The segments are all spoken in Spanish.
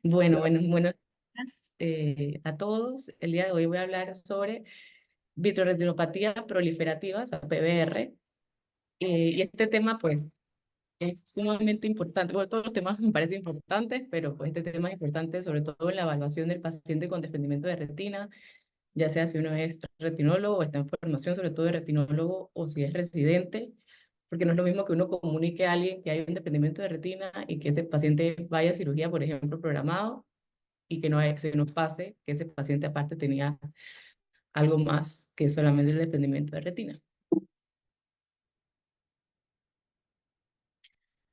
Buenos días a todos. El día de hoy voy a hablar sobre vitroretinopatía proliferativa, o sea, PBR. Y este tema, pues, es sumamente importante. Bueno, todos los temas me parecen importantes, pero pues este tema es importante sobre todo en la evaluación del paciente con desprendimiento de retina, ya sea si uno es retinólogo o está en formación, sobre todo de retinólogo, o si es residente, porque no es lo mismo que uno comunique a alguien que hay un desprendimiento de retina y que ese paciente vaya a cirugía, por ejemplo, programado y que se nos pase que ese paciente aparte tenía algo más que solamente el desprendimiento de retina.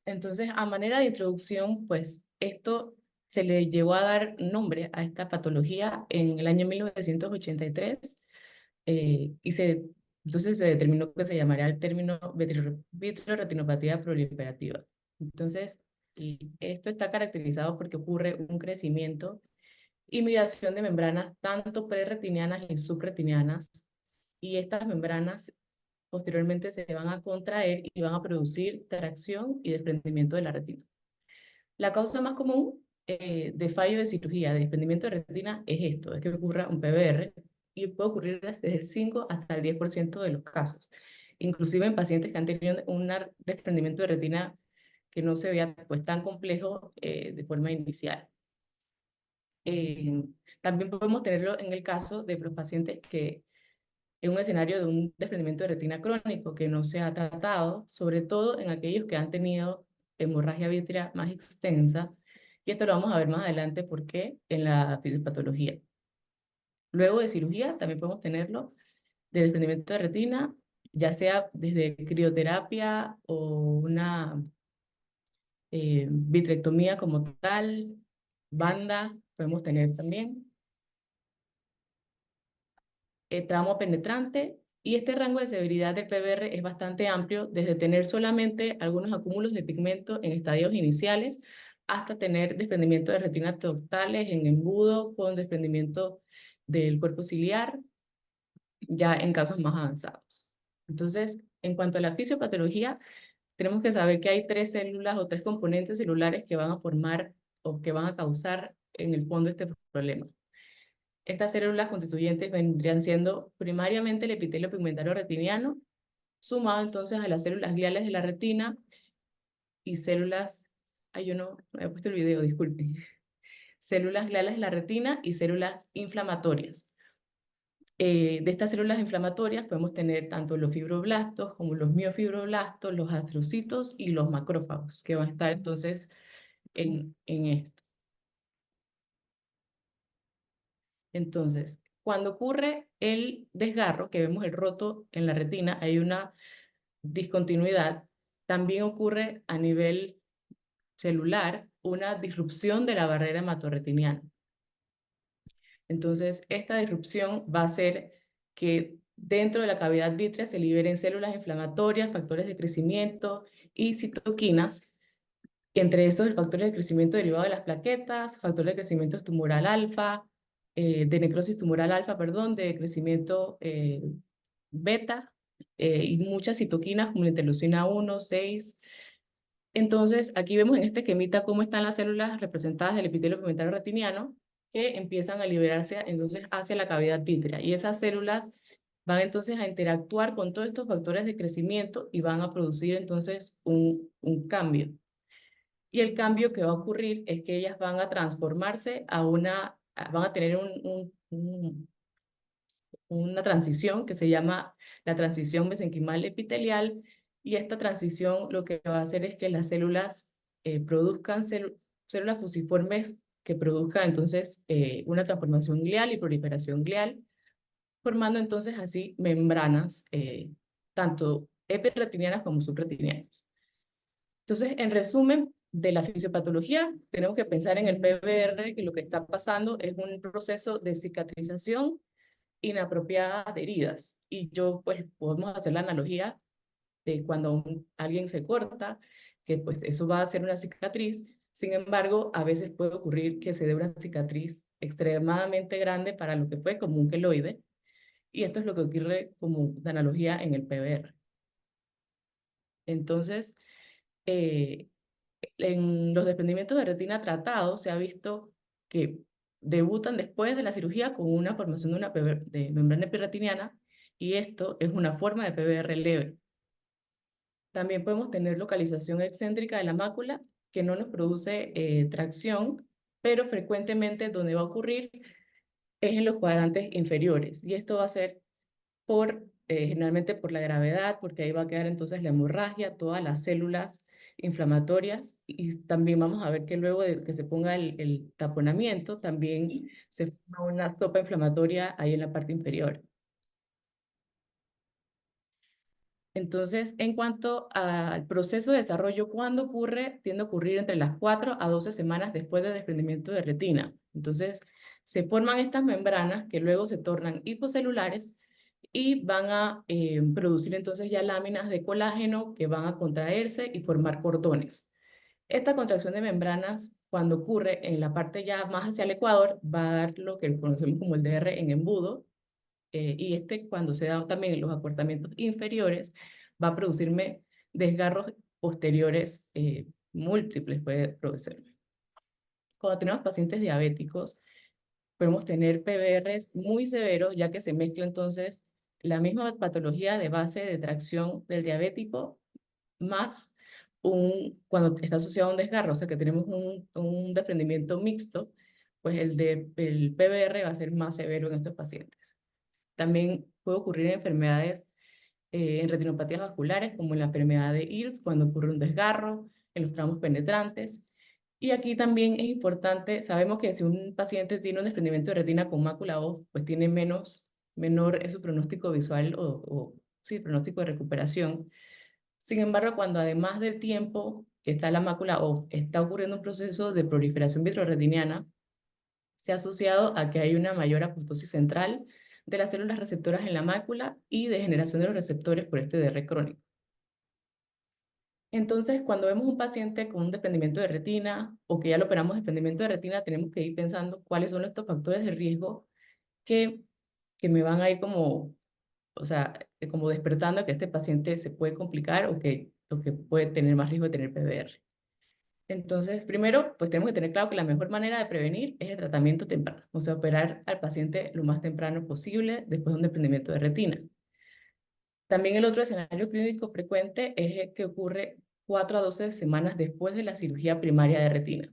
Entonces, a manera de introducción, pues esto se le llegó a dar nombre a esta patología en el año 1983 y entonces se determinó que se llamaría el término vitroretinopatía proliferativa. Entonces, y esto está caracterizado porque ocurre un crecimiento y migración de membranas tanto preretinianas y subretinianas, y estas membranas posteriormente se van a contraer y van a producir tracción y desprendimiento de la retina. La causa más común de fallo de cirugía, de desprendimiento de retina, es esto, es que ocurra un PBR, y puede ocurrir desde el 5 hasta el 10% de los casos, inclusive en pacientes que han tenido un desprendimiento de retina que no se vea pues tan complejo de forma inicial. Eh, También podemos tenerlo en el caso de los pacientes que en un escenario de un desprendimiento de retina crónico que no se ha tratado, sobre todo en aquellos que han tenido hemorragia vítrea más extensa, y esto lo vamos a ver más adelante porque en la fisiopatología. Luego de cirugía también podemos tenerlo de desprendimiento de retina, ya sea desde crioterapia o una vitrectomía como tal, banda, podemos tener también tramo penetrante, y este rango de severidad del PBR es bastante amplio, desde tener solamente algunos acúmulos de pigmento en estadios iniciales hasta tener desprendimiento de retinas totales en embudo con desprendimiento del cuerpo ciliar, ya en casos más avanzados. Entonces, en cuanto a la fisiopatología, tenemos que saber que hay tres células o tres componentes celulares que van a formar o que van a causar en el fondo este problema. Estas células constituyentes vendrían siendo primariamente el epitelio pigmentario retiniano, sumado entonces a las células gliales de la retina y células, ay, yo no he puesto el video, disculpen, células gliales de la retina y células inflamatorias. De estas células inflamatorias podemos tener tanto los fibroblastos como los miofibroblastos, los astrocitos y los macrófagos, que van a estar entonces en esto. Entonces, cuando ocurre el desgarro, que vemos el roto en la retina, hay una discontinuidad, también ocurre a nivel celular una disrupción de la barrera hematorretiniana. Entonces, esta disrupción va a hacer que dentro de la cavidad vítrea se liberen células inflamatorias, factores de crecimiento y citoquinas. Entre esos, el factor de crecimiento derivado de las plaquetas, factor de crecimiento tumoral alfa, de necrosis tumoral alfa, perdón, de crecimiento beta, y muchas citoquinas como la interleucina 1, 6. Entonces, aquí vemos en este esquemita cómo están las células representadas del epitelio pigmentario retiniano que empiezan a liberarse entonces hacia la cavidad vítrea. Y esas células van entonces a interactuar con todos estos factores de crecimiento y van a producir entonces un cambio. Y el cambio que va a ocurrir es que ellas van a transformarse van a tener una transición que se llama la transición mesenquimal epitelial, y esta transición lo que va a hacer es que las células produzcan células fusiformes que produzcan entonces una transformación glial y proliferación glial, formando entonces así membranas tanto epirretinianas como subretinianas. Entonces, en resumen, de la fisiopatología, tenemos que pensar en el PBR, que lo que está pasando es un proceso de cicatrización inapropiada de heridas. Y pues, podemos hacer la analogía de cuando alguien se corta, que pues eso va a ser una cicatriz. Sin embargo, a veces puede ocurrir que se dé una cicatriz extremadamente grande para lo que fue como un queloide, y esto es lo que ocurre como de analogía en el PBR. Entonces, eh, en los desprendimientos de retina tratados se ha visto que debutan después de la cirugía con una formación de una de membrana epiretiniana, y esto es una forma de PBR leve. También podemos tener localización excéntrica de la mácula, que no nos produce tracción, pero frecuentemente donde va a ocurrir es en los cuadrantes inferiores. Y esto va a ser generalmente por la gravedad, porque ahí va a quedar entonces la hemorragia, todas las células inflamatorias. Y también vamos a ver que luego de que se ponga el taponamiento, también se forma una sopa inflamatoria ahí en la parte inferior. Entonces, en cuanto al proceso de desarrollo, ¿cuándo ocurre? Tiende a ocurrir entre las 4 a 12 semanas después del desprendimiento de retina. Entonces, se forman estas membranas que luego se tornan hipocelulares y van a producir entonces ya láminas de colágeno que van a contraerse y formar cordones. Esta contracción de membranas, cuando ocurre en la parte ya más hacia el ecuador, va a dar lo que conocemos como el DR en embudo, y cuando se da también en los acortamientos inferiores, va a producirme desgarros posteriores múltiples, puede producirme. Cuando tenemos pacientes diabéticos, podemos tener PBRs muy severos, ya que se mezcla entonces la misma patología de base de tracción del diabético más cuando está asociado a un desgarro, o sea que tenemos un desprendimiento mixto, pues el PBR va a ser más severo en estos pacientes. También puede ocurrir en enfermedades, en retinopatías vasculares, como en la enfermedad de IRS, cuando ocurre un desgarro, en los tramos penetrantes. Y aquí también es importante, sabemos que si un paciente tiene un desprendimiento de retina con mácula off, pues tiene menor es su pronóstico visual sí, pronóstico de recuperación. Sin embargo, cuando además del tiempo que está la mácula off, está ocurriendo un proceso de proliferación vitrorretiniana, se ha asociado a que hay una mayor apostosis central de las células receptoras en la mácula y degeneración de los receptores por este DR crónico. Entonces, cuando vemos un paciente con un desprendimiento de retina o que ya lo operamos de desprendimiento de retina, tenemos que ir pensando cuáles son estos factores de riesgo que, que me van a ir como, o sea, como despertando que este paciente se puede complicar o que puede tener más riesgo de tener PBR. Entonces, primero, pues tenemos que tener claro que la mejor manera de prevenir es el tratamiento temprano, o sea, operar al paciente lo más temprano posible después de un desprendimiento de retina. También el otro escenario clínico frecuente es el que ocurre 4 a 12 semanas después de la cirugía primaria de retina.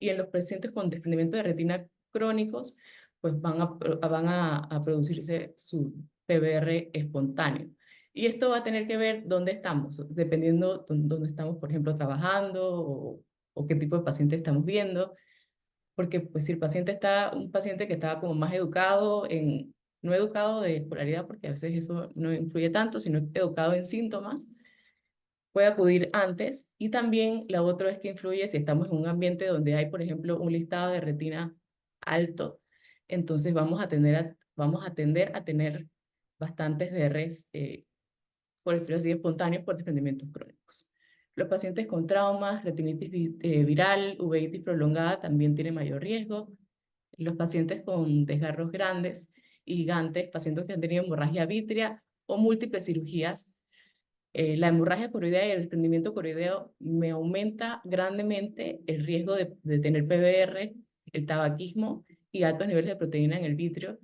Y en los pacientes con desprendimiento de retina crónicos, pues van a producirse su PBR espontáneo. Y esto va a tener que ver dónde estamos, dependiendo dónde estamos, por ejemplo, trabajando o qué tipo de paciente estamos viendo. Porque pues si un paciente que estaba como más educado no educado de escolaridad, porque a veces eso no influye tanto, sino educado en síntomas, puede acudir antes. Y también la otra es que influye si estamos en un ambiente donde hay, por ejemplo, un listado de retina alto, entonces vamos a tender a tener bastantes DRs, por decirlo así, espontáneos por desprendimientos crónicos. Los pacientes con traumas, retinitis viral, uveitis prolongada también tienen mayor riesgo. Los pacientes con desgarros grandes y gigantes, pacientes que han tenido hemorragia vítrea o múltiples cirugías, la hemorragia coroidea y el desprendimiento coroideo me aumenta grandemente el riesgo de tener PBR, el tabaquismo y altos niveles de proteína en el vítreo.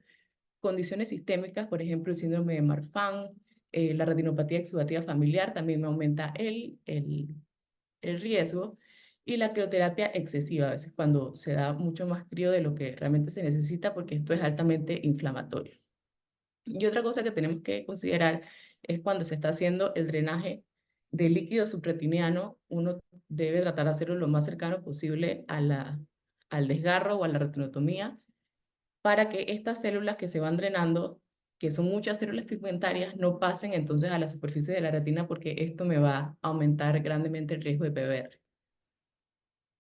Condiciones sistémicas, por ejemplo, el síndrome de Marfan, la retinopatía exudativa familiar también me aumenta el riesgo. Y la crioterapia excesiva, a veces cuando se da mucho más crío de lo que realmente se necesita, porque esto es altamente inflamatorio. Y otra cosa que tenemos que considerar es cuando se está haciendo el drenaje del líquido subretiniano, uno debe tratar de hacerlo lo más cercano posible al desgarro o a la retinotomía, para que estas células que se van drenando, que son muchas células pigmentarias, no pasen entonces a la superficie de la retina, porque esto me va a aumentar grandemente el riesgo de PBR.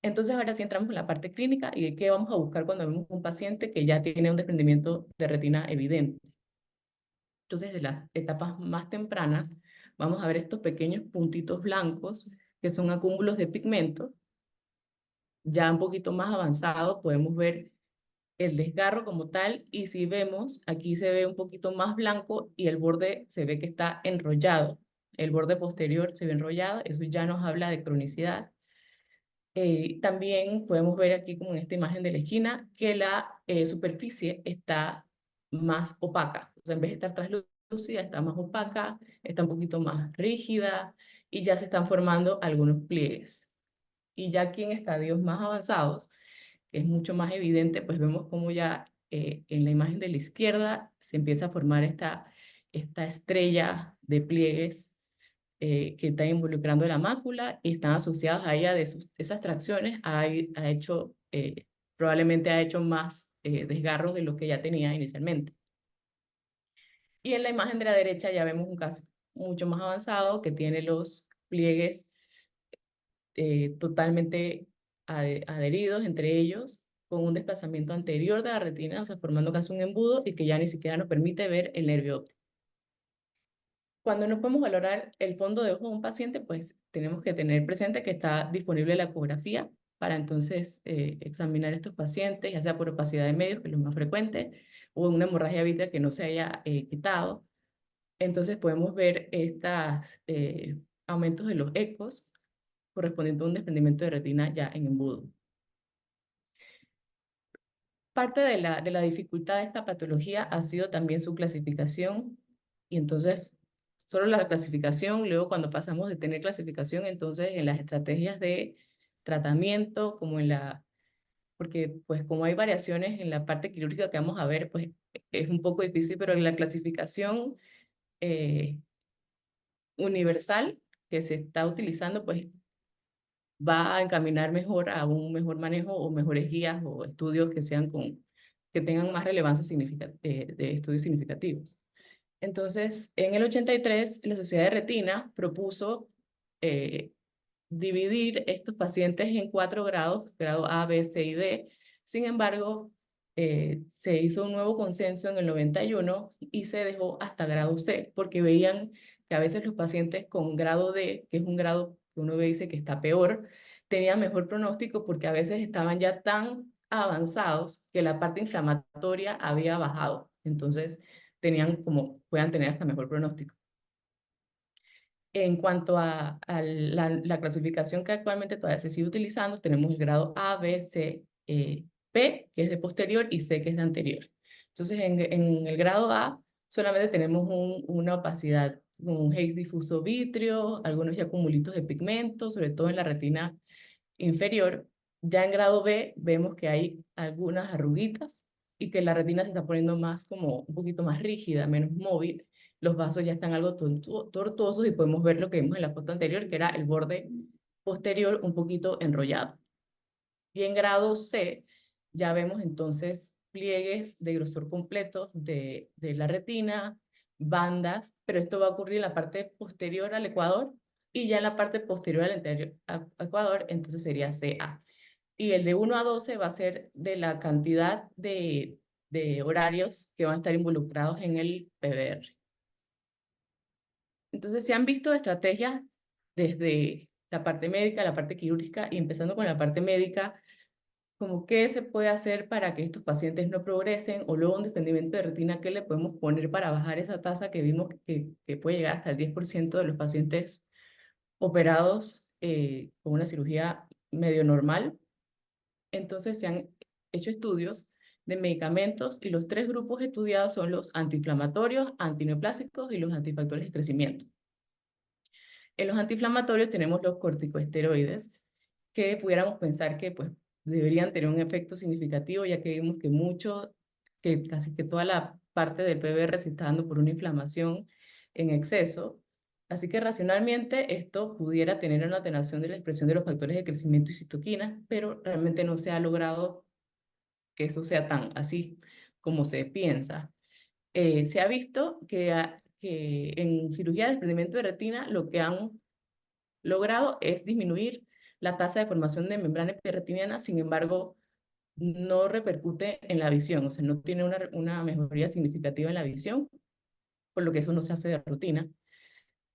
Entonces, ahora sí entramos en la parte clínica y qué vamos a buscar cuando vemos un paciente que ya tiene un desprendimiento de retina evidente. Entonces, de las etapas más tempranas, vamos a ver estos pequeños puntitos blancos que son acúmulos de pigmento. Ya un poquito más avanzado podemos ver el desgarro como tal, y si vemos, aquí se ve un poquito más blanco y el borde se ve que está enrollado. El borde posterior se ve enrollado, eso ya nos habla de cronicidad. También podemos ver aquí, como en esta imagen de la esquina, que la superficie está más opaca. O sea, en vez de estar translúcida, está más opaca, está un poquito más rígida y ya se están formando algunos pliegues. Y ya aquí en estadios más avanzados, que es mucho más evidente, pues vemos como ya en la imagen de la izquierda se empieza a formar esta estrella de pliegues que están involucrando la mácula y están asociados a ella de esas tracciones, ha hecho, probablemente ha hecho más desgarros de lo que ya tenía inicialmente. Y en la imagen de la derecha ya vemos un caso mucho más avanzado que tiene los pliegues totalmente adheridos entre ellos, con un desplazamiento anterior de la retina, o sea, formando casi un embudo y que ya ni siquiera nos permite ver el nervio óptico. Cuando no podemos valorar el fondo de ojo de un paciente, pues tenemos que tener presente que está disponible la ecografía para entonces examinar estos pacientes, ya sea por opacidad de medios, que es lo más frecuente, o una hemorragia vitreal que no se haya quitado. Entonces podemos ver estos aumentos de los ecos correspondiente a un desprendimiento de retina ya en embudo. Parte de la dificultad de esta patología ha sido también su clasificación, y entonces solo la clasificación, luego cuando pasamos de tener clasificación, entonces en las estrategias de tratamiento, como en la, porque pues como hay variaciones en la parte quirúrgica que vamos a ver, pues es un poco difícil, pero en la clasificación eh, universal que se está utilizando, pues va a encaminar mejor a un mejor manejo o mejores guías o estudios que sean que tengan más relevancia de estudios significativos. Entonces, en el 83, la Sociedad de Retina propuso eh, dividir estos pacientes en 4 grados, grado A, B, C y D. Sin embargo, se hizo un nuevo consenso en el 91 y se dejó hasta grado C, porque veían que a veces los pacientes con grado D, que es un grado que uno dice que está peor, tenían mejor pronóstico porque a veces estaban ya tan avanzados que la parte inflamatoria había bajado. Entonces, puedan tener hasta mejor pronóstico. En cuanto a la clasificación que actualmente todavía se sigue utilizando, tenemos el grado A, B, C, P, que es de posterior, y C, que es de anterior. Entonces, en el grado A solamente tenemos una opacidad, un haze difuso vítreo, algunos ya cumulitos de pigmento, sobre todo en la retina inferior. Ya en grado B vemos que hay algunas arruguitas y que la retina se está poniendo más como un poquito más rígida, menos móvil. Los vasos ya están algo tortuosos y podemos ver lo que vimos en la foto anterior, que era el borde posterior un poquito enrollado. Y en grado C ya vemos entonces pliegues de grosor completo de la retina, bandas, pero esto va a ocurrir en la parte posterior al ecuador y ya en la parte posterior al anterior ecuador, entonces sería CA. Y el de 1 a 12 va a ser de la cantidad de horarios que van a estar involucrados en el PBR. Entonces se han visto estrategias desde la parte médica, la parte quirúrgica y empezando con la parte médica, como qué se puede hacer para que estos pacientes no progresen o luego un desprendimiento de retina, qué le podemos poner para bajar esa tasa que vimos que puede llegar hasta el 10% de los pacientes operados con una cirugía medio normal. Entonces se han hecho estudios de medicamentos y los 3 grupos estudiados son los antiinflamatorios, antineoplásicos y los antifactores de crecimiento. En los antiinflamatorios tenemos los corticosteroides, que pudiéramos pensar que pues, deberían tener un efecto significativo, ya que vimos que casi que toda la parte del PBR se está dando por una inflamación en exceso. Así que racionalmente esto pudiera tener una atenuación de la expresión de los factores de crecimiento y citoquinas, pero realmente no se ha logrado que eso sea tan así como se piensa. Se ha visto que en cirugía de desprendimiento de retina lo que han logrado es disminuir la tasa de formación de membrana epiretiniana, sin embargo, no repercute en la visión, o sea, no tiene una mejoría significativa en la visión, por lo que eso no se hace de rutina.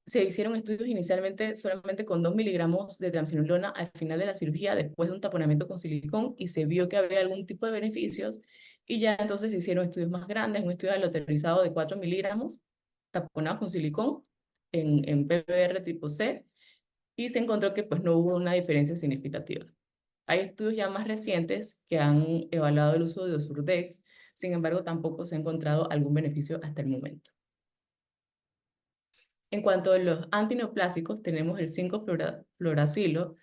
Se hicieron estudios inicialmente solamente con 2 miligramos de triamcinolona al final de la cirugía, después de un taponamiento con silicón, y se vio que había algún tipo de beneficios, y ya entonces se hicieron estudios más grandes, un estudio aloterizado de 4 miligramos, taponados con silicón, en PBR tipo C, y se encontró que pues no hubo una diferencia significativa. Hay estudios ya más recientes que han evaluado el uso de Osurdex, sin embargo, tampoco se ha encontrado algún beneficio hasta el momento. En cuanto a los antineoplásicos, tenemos el 5-fluoracilo,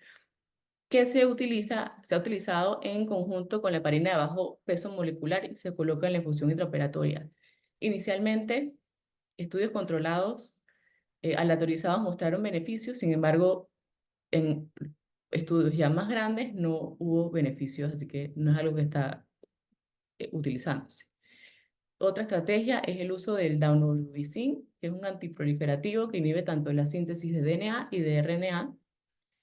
que se ha utilizado en conjunto con la heparina de bajo peso molecular y se coloca en la infusión intraoperatoria. Inicialmente, estudios controlados aleatorizados mostraron beneficios, sin embargo, en estudios ya más grandes no hubo beneficios, así que no es algo que está utilizándose. Otra estrategia es el uso del daunorubicin, que es un antiproliferativo que inhibe tanto la síntesis de DNA y de RNA.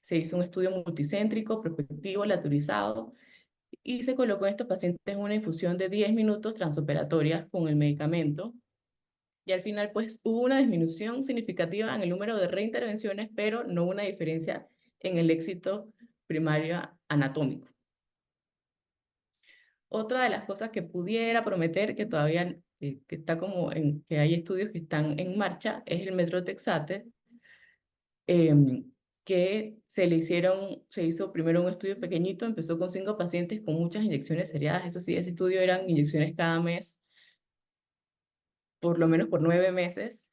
Se hizo un estudio multicéntrico, prospectivo, aleatorizado, y se colocó en estos pacientes una infusión de 10 minutos transoperatorias con el medicamento. Y al final, pues, hubo una disminución significativa en el número de reintervenciones, pero no una diferencia en el éxito primario anatómico. Otra de las cosas que pudiera prometer, que todavía que está como en, que hay estudios que están en marcha, es el metrotexate, que se hizo primero un estudio pequeñito, empezó con 5 pacientes con muchas inyecciones seriadas, eso sí, ese estudio eran inyecciones cada mes, por lo menos por 9 meses,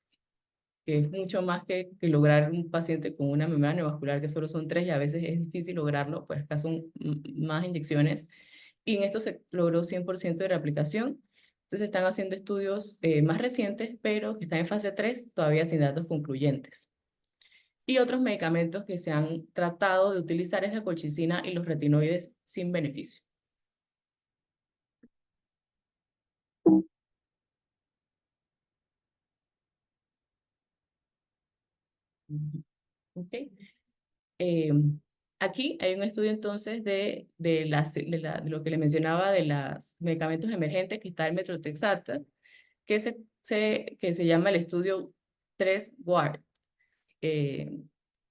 que es mucho más que lograr un paciente con una membrana neovascular, que solo son 3 y a veces es difícil lograrlo, pues acá son más inyecciones. Y en esto se logró 100% de reaplicación. Entonces están haciendo estudios más recientes, pero que están en fase 3 todavía sin datos concluyentes. Y otros medicamentos que se han tratado de utilizar es la colchicina y los retinoides sin beneficio. Ujú. ¿Ok? Eh, Aquí hay un estudio entonces de lo que le mencionaba de los medicamentos emergentes, que está el metrotexate, que se llama el estudio 3-GUARD. Que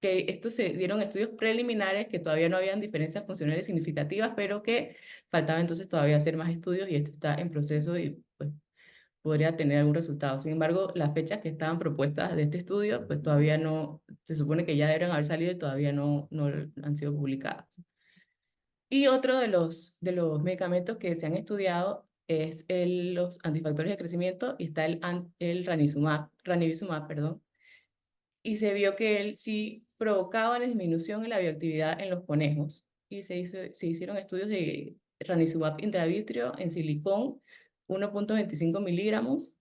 estos se dieron estudios preliminares que todavía no habían diferencias funcionales significativas, pero que faltaba entonces todavía hacer más estudios y esto está en proceso y pues podría tener algún resultado. Sin embargo, las fechas que estaban propuestas de este estudio, pues todavía no, se supone que ya deben haber salido y todavía no han sido publicadas. Y otro de los medicamentos que se han estudiado es los antifactores de crecimiento y está el ranibizumab, perdón, y se vio que él sí provocaba la disminución en la bioactividad en los conejos. Y se hicieron estudios de ranizumab intravitrio en silicón, 1.25 miligramos,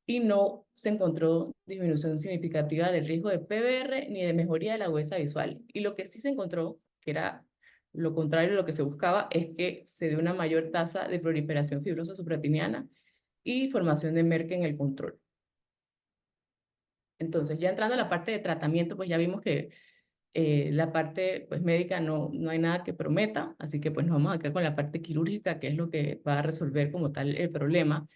y no se encontró disminución significativa del riesgo de PBR ni de mejoría de la agudeza visual. Y lo que sí se encontró, que era lo contrario de lo que se buscaba, es que se dio una mayor tasa de proliferación fibrosa supratiniana y formación de Merck en el control. Entonces, ya entrando a la parte de tratamiento, pues ya vimos que la parte pues, médica no hay nada que prometa, así que pues nos vamos a quedar con la parte quirúrgica, que es lo que va a resolver como tal el problema.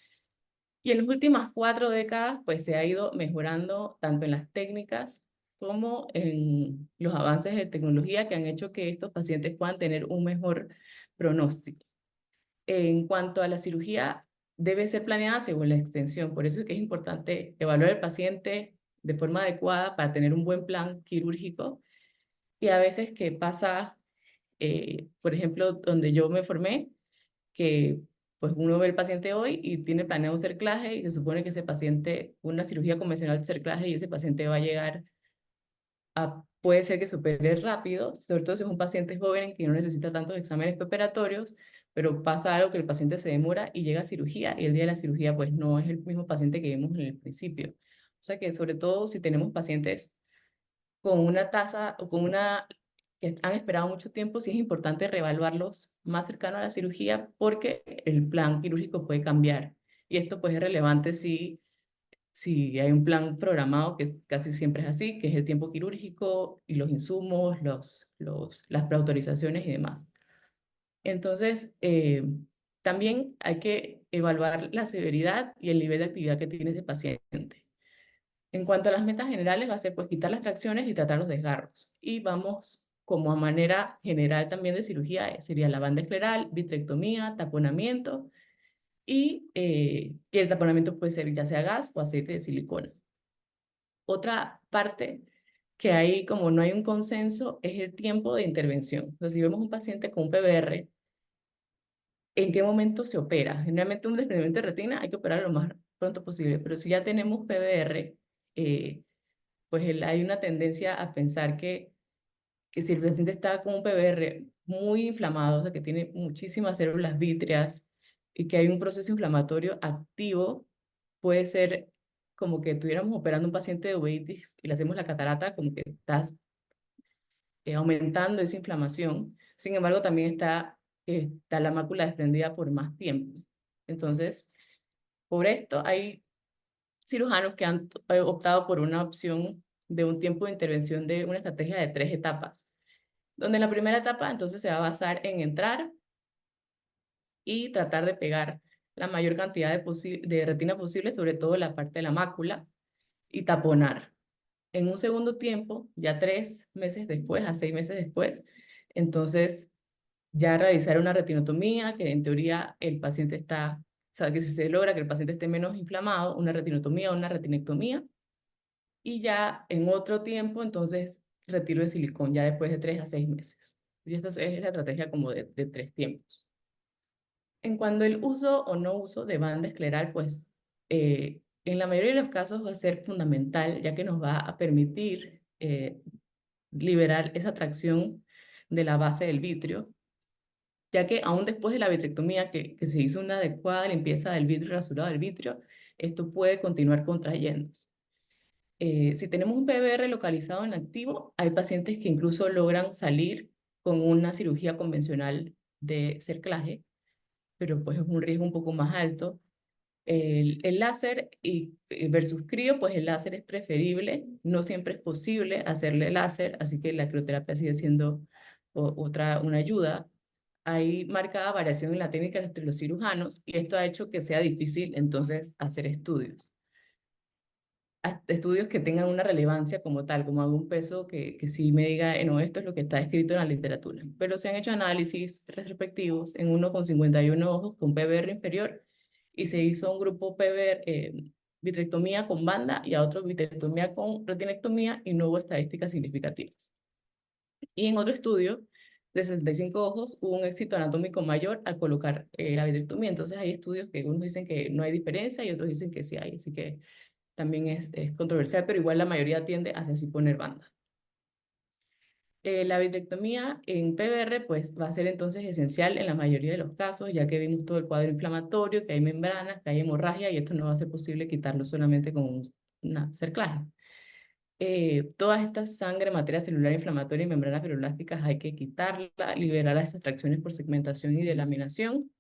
Y en las últimas 4 décadas, pues se ha ido mejorando tanto en las técnicas como en los avances de tecnología que han hecho que estos pacientes puedan tener un mejor pronóstico. En cuanto a la cirugía, debe ser planeada según la extensión, por eso es que es importante evaluar al paciente de forma adecuada para tener un buen plan quirúrgico. Y a veces que pasa, por ejemplo, donde yo me formé, que pues uno ve el paciente hoy y tiene planeado un cerclaje y se supone que ese paciente, una cirugía convencional de cerclaje y ese paciente va a llegar puede ser que se opere rápido, sobre todo si es un paciente joven que no necesita tantos exámenes preparatorios, pero pasa algo que el paciente se demora y llega a cirugía y el día de la cirugía pues no es el mismo paciente que vimos en el principio. O sea que sobre todo si tenemos pacientes con una tasa o con una que han esperado mucho tiempo, sí es importante reevaluarlos más cercano a la cirugía porque el plan quirúrgico puede cambiar. Y esto pues es relevante si hay un plan programado, que casi siempre es así, que es el tiempo quirúrgico y los insumos, las preautorizaciones y demás. Entonces, también hay que evaluar la severidad y el nivel de actividad que tiene ese paciente. En cuanto a las metas generales, va a ser pues quitar las tracciones y tratar los desgarros. Y vamos como a manera general también de cirugía, sería la banda escleral, vitrectomía, taponamiento y el taponamiento puede ser ya sea gas o aceite de silicona. Otra parte que hay, como no hay un consenso, es el tiempo de intervención. O sea, si vemos un paciente con un PBR, ¿en qué momento se opera? Generalmente un desprendimiento de retina hay que operar lo más pronto posible, pero si ya tenemos PBR, pues hay una tendencia a pensar que si el paciente está con un PBR muy inflamado, o sea, que tiene muchísimas células vítreas y que hay un proceso inflamatorio activo, puede ser como que estuviéramos operando un paciente de uveitis y le hacemos la catarata, como que estás aumentando esa inflamación. Sin embargo, también está la mácula desprendida por más tiempo. Entonces, por esto hay cirujanos que han optado por una opción de un tiempo de intervención de una estrategia de 3 etapas, donde la primera etapa entonces se va a basar en entrar y tratar de pegar la mayor cantidad de retina posible, sobre todo la parte de la mácula, y taponar. En un segundo tiempo, ya 3 meses después, a 6 meses después, entonces ya realizar una retinotomía, que en teoría el paciente está, o sea, que si se logra que el paciente esté menos inflamado, una retinotomía o una retinectomía, y ya en otro tiempo, entonces retiro de silicón, ya después de 3 a 6 meses. Y esta es la estrategia como de 3 tiempos. En cuanto al uso o no uso de banda escleral, pues en la mayoría de los casos va a ser fundamental, ya que nos va a permitir liberar esa tracción de la base del vitrio, ya que aún después de la vitrectomía, que se hizo una adecuada limpieza del vitrio, rasurado del vitrio, esto puede continuar contrayéndose. Si tenemos un PBR localizado en activo, hay pacientes que incluso logran salir con una cirugía convencional de cerclaje, pero pues es un riesgo un poco más alto. El láser versus crío, pues el láser es preferible, no siempre es posible hacerle láser, así que la crioterapia sigue siendo una ayuda. Hay marcada variación en la técnica entre los cirujanos y esto ha hecho que sea difícil entonces hacer estudios. Estudios que tengan una relevancia como tal, como algún peso que sí me diga, no, esto es lo que está escrito en la literatura. Pero se han hecho análisis retrospectivos en uno con 51 ojos con PBR inferior y se hizo un grupo PBR, vitrectomía con banda y a otro vitrectomía con retinectomía y no hubo estadísticas significativas. Y en otro estudio de 65 ojos hubo un éxito anatómico mayor al colocar la vitrectomía. Entonces hay estudios que unos dicen que no hay diferencia y otros dicen que sí hay. Así que también es controversial, pero igual la mayoría tiende hacia así poner banda. La vitrectomía en PBR pues va a ser entonces esencial en la mayoría de los casos, ya que vimos todo el cuadro inflamatorio, que hay membranas, que hay hemorragia, y esto no va a ser posible quitarlo solamente con una cerclaje. Todas estas sangre, materia celular inflamatoria y membranas fibroblásticas hay que quitarla, liberar las extracciones por segmentación y delaminación.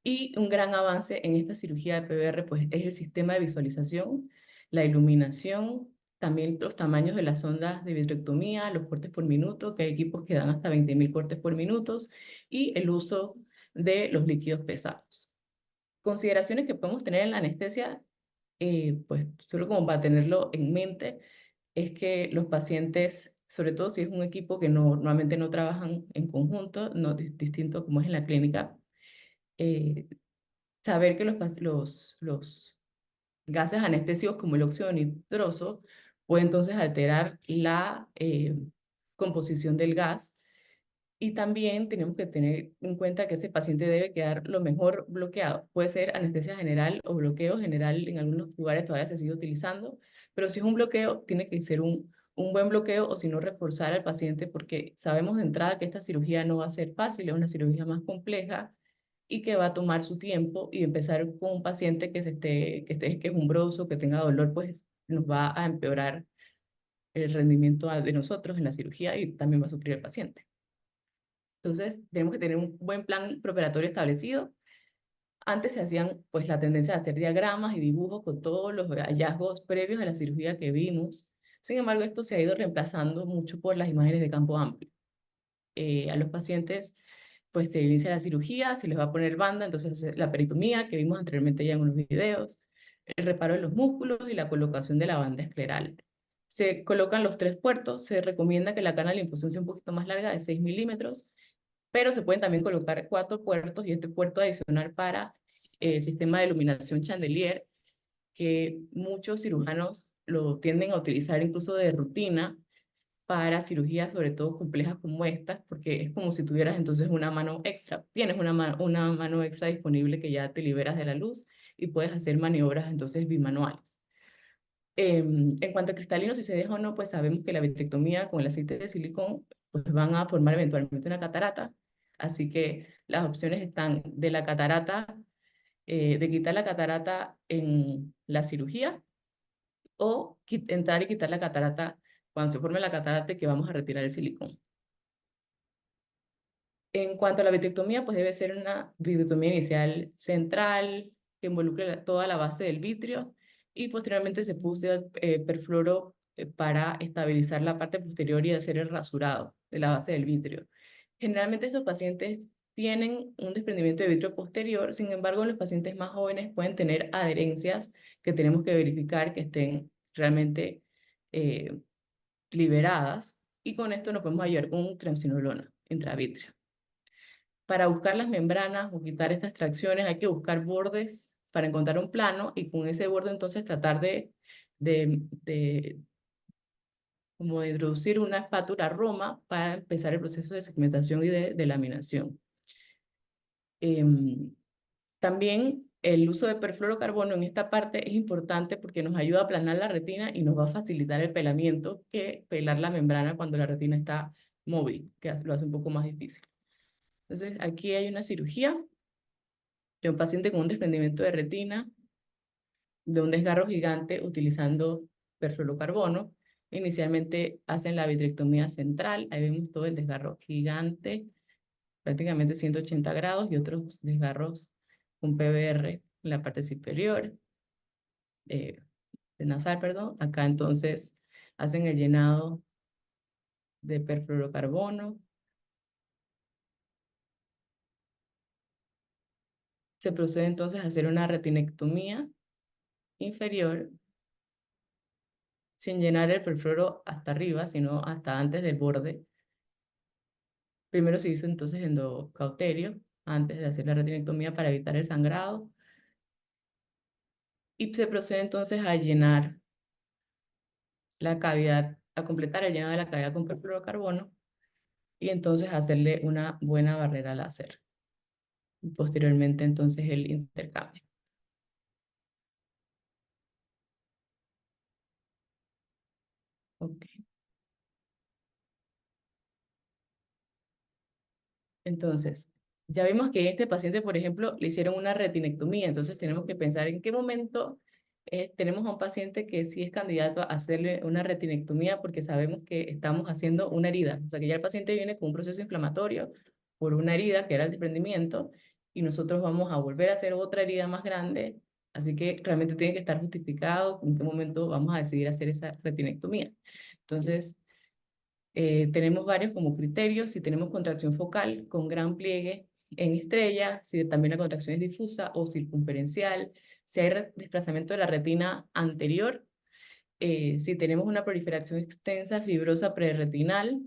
Y un gran avance en esta cirugía de PBR pues, es el sistema de visualización, la iluminación, también los tamaños de las ondas de vitrectomía, los cortes por minuto, que hay equipos que dan hasta 20.000 cortes por minuto, y el uso de los líquidos pesados. Consideraciones que podemos tener en la anestesia, pues solo como para tenerlo en mente, es que los pacientes, sobre todo si es un equipo que normalmente no trabajan en conjunto, no distinto como es en la clínica, eh, saber que los gases anestésicos como el óxido nitroso pueden entonces alterar la composición del gas, y también tenemos que tener en cuenta que ese paciente debe quedar lo mejor bloqueado. Puede ser anestesia general o bloqueo general, en algunos lugares todavía se sigue utilizando, pero si es un bloqueo, tiene que ser un buen bloqueo, o si no, reforzar al paciente, porque sabemos de entrada que esta cirugía no va a ser fácil, es una cirugía más compleja y que va a tomar su tiempo, y empezar con un paciente que esté quejumbroso, que tenga dolor, pues nos va a empeorar el rendimiento de nosotros en la cirugía y también va a sufrir el paciente. Entonces, tenemos que tener un buen plan preoperatorio establecido. Antes se hacían, pues, la tendencia de hacer diagramas y dibujos con todos los hallazgos previos a la cirugía que vimos. Sin embargo, esto se ha ido reemplazando mucho por las imágenes de campo amplio. A los pacientes, pues, se inicia la cirugía, se les va a poner banda, entonces la peritomía que vimos anteriormente ya en unos videos, el reparo de los músculos y la colocación de la banda escleral. Se colocan los 3 puertos, se recomienda que la canal de infusión sea un poquito más larga, de 6 milímetros, pero se pueden también colocar 4 puertos y este puerto adicional para el sistema de iluminación chandelier, que muchos cirujanos lo tienden a utilizar incluso de rutina para cirugías, sobre todo complejas como estas, porque es como si tuvieras entonces una mano extra. Tienes una mano extra disponible que ya te liberas de la luz y puedes hacer maniobras entonces bimanuales. En cuanto al cristalino, si se deja o no, pues sabemos que la vitrectomía con el aceite de silicón pues van a formar eventualmente una catarata. Así que las opciones están de la catarata, de quitar la catarata en la cirugía o entrar y quitar la catarata cuando se forme la catarata y que vamos a retirar el silicón. En cuanto a la vitrectomía, pues debe ser una vitrectomía inicial central que involucre toda la base del vitrio y posteriormente se puso perfluoro para estabilizar la parte posterior y hacer el rasurado de la base del vitrio. Generalmente esos pacientes tienen un desprendimiento de vitrio posterior, sin embargo, los pacientes más jóvenes pueden tener adherencias que tenemos que verificar que estén realmente eh, liberadas y con esto nos podemos ayudar con un triamcinolona intravitrea. Para buscar las membranas o quitar estas tracciones hay que buscar bordes para encontrar un plano y con ese borde entonces tratar de como de introducir una espátula Roma para empezar el proceso de segmentación y de laminación. Em, También el uso de perfluorocarbono en esta parte es importante porque nos ayuda a aplanar la retina y nos va a facilitar el pelamiento que pelar la membrana cuando la retina está móvil, que lo hace un poco más difícil. Entonces, aquí hay una cirugía de un paciente con un desprendimiento de retina, de un desgarro gigante utilizando perfluorocarbono. Inicialmente hacen la vitrectomía central, ahí vemos todo el desgarro gigante, prácticamente 180 grados y otros desgarros con PBR en la parte superior, eh, de nasal, perdón. Acá entonces hacen el llenado de perfluorocarbono. Se procede entonces a hacer una retinectomía inferior sin llenar el perfluoro hasta arriba, sino hasta antes del borde. Primero se hizo entonces endocauterio antes de hacer la retinectomía para evitar el sangrado y se procede entonces a llenar la cavidad, a completar el llenado de la cavidad con perfluorocarbono y entonces hacerle una buena barrera láser. Y posteriormente entonces el intercambio. Ok. Entonces, ya vimos que a este paciente, por ejemplo, le hicieron una retinectomía, entonces tenemos que pensar en qué momento tenemos a un paciente que sí es candidato a hacerle una retinectomía porque sabemos que estamos haciendo una herida, o sea que ya el paciente viene con un proceso inflamatorio por una herida que era el desprendimiento y nosotros vamos a volver a hacer otra herida más grande, así que realmente tiene que estar justificado en qué momento vamos a decidir hacer esa retinectomía. Entonces, tenemos varios como criterios, si tenemos contracción focal con gran pliegue en estrella, si también la contracción es difusa o circunferencial, si hay desplazamiento de la retina anterior, si tenemos una proliferación extensa fibrosa preretinal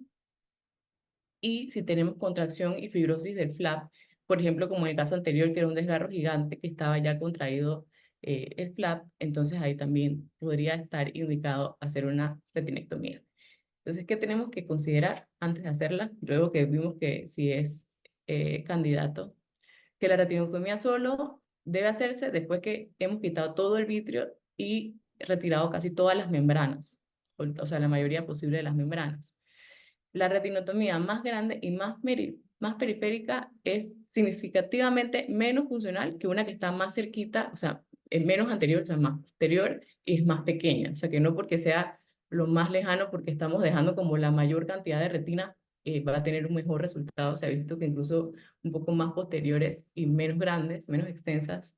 y si tenemos contracción y fibrosis del flap, por ejemplo, como en el caso anterior, que era un desgarro gigante que estaba ya contraído el flap, entonces ahí también podría estar indicado hacer una retinectomía. Entonces, ¿qué tenemos que considerar antes de hacerla? Luego que vimos que si es candidato, que la retinectomía solo debe hacerse después que hemos quitado todo el vitrio y retirado casi todas las membranas, o sea, la mayoría posible de las membranas. La retinotomía más grande y más periférica es significativamente menos funcional que una que está más cerquita, o sea, es menos anterior, o sea, más posterior y es más pequeña. O sea, que no porque sea lo más lejano, porque estamos dejando como la mayor cantidad de retina, va a tener un mejor resultado. Se ha visto que incluso un poco más posteriores y menos grandes, menos extensas,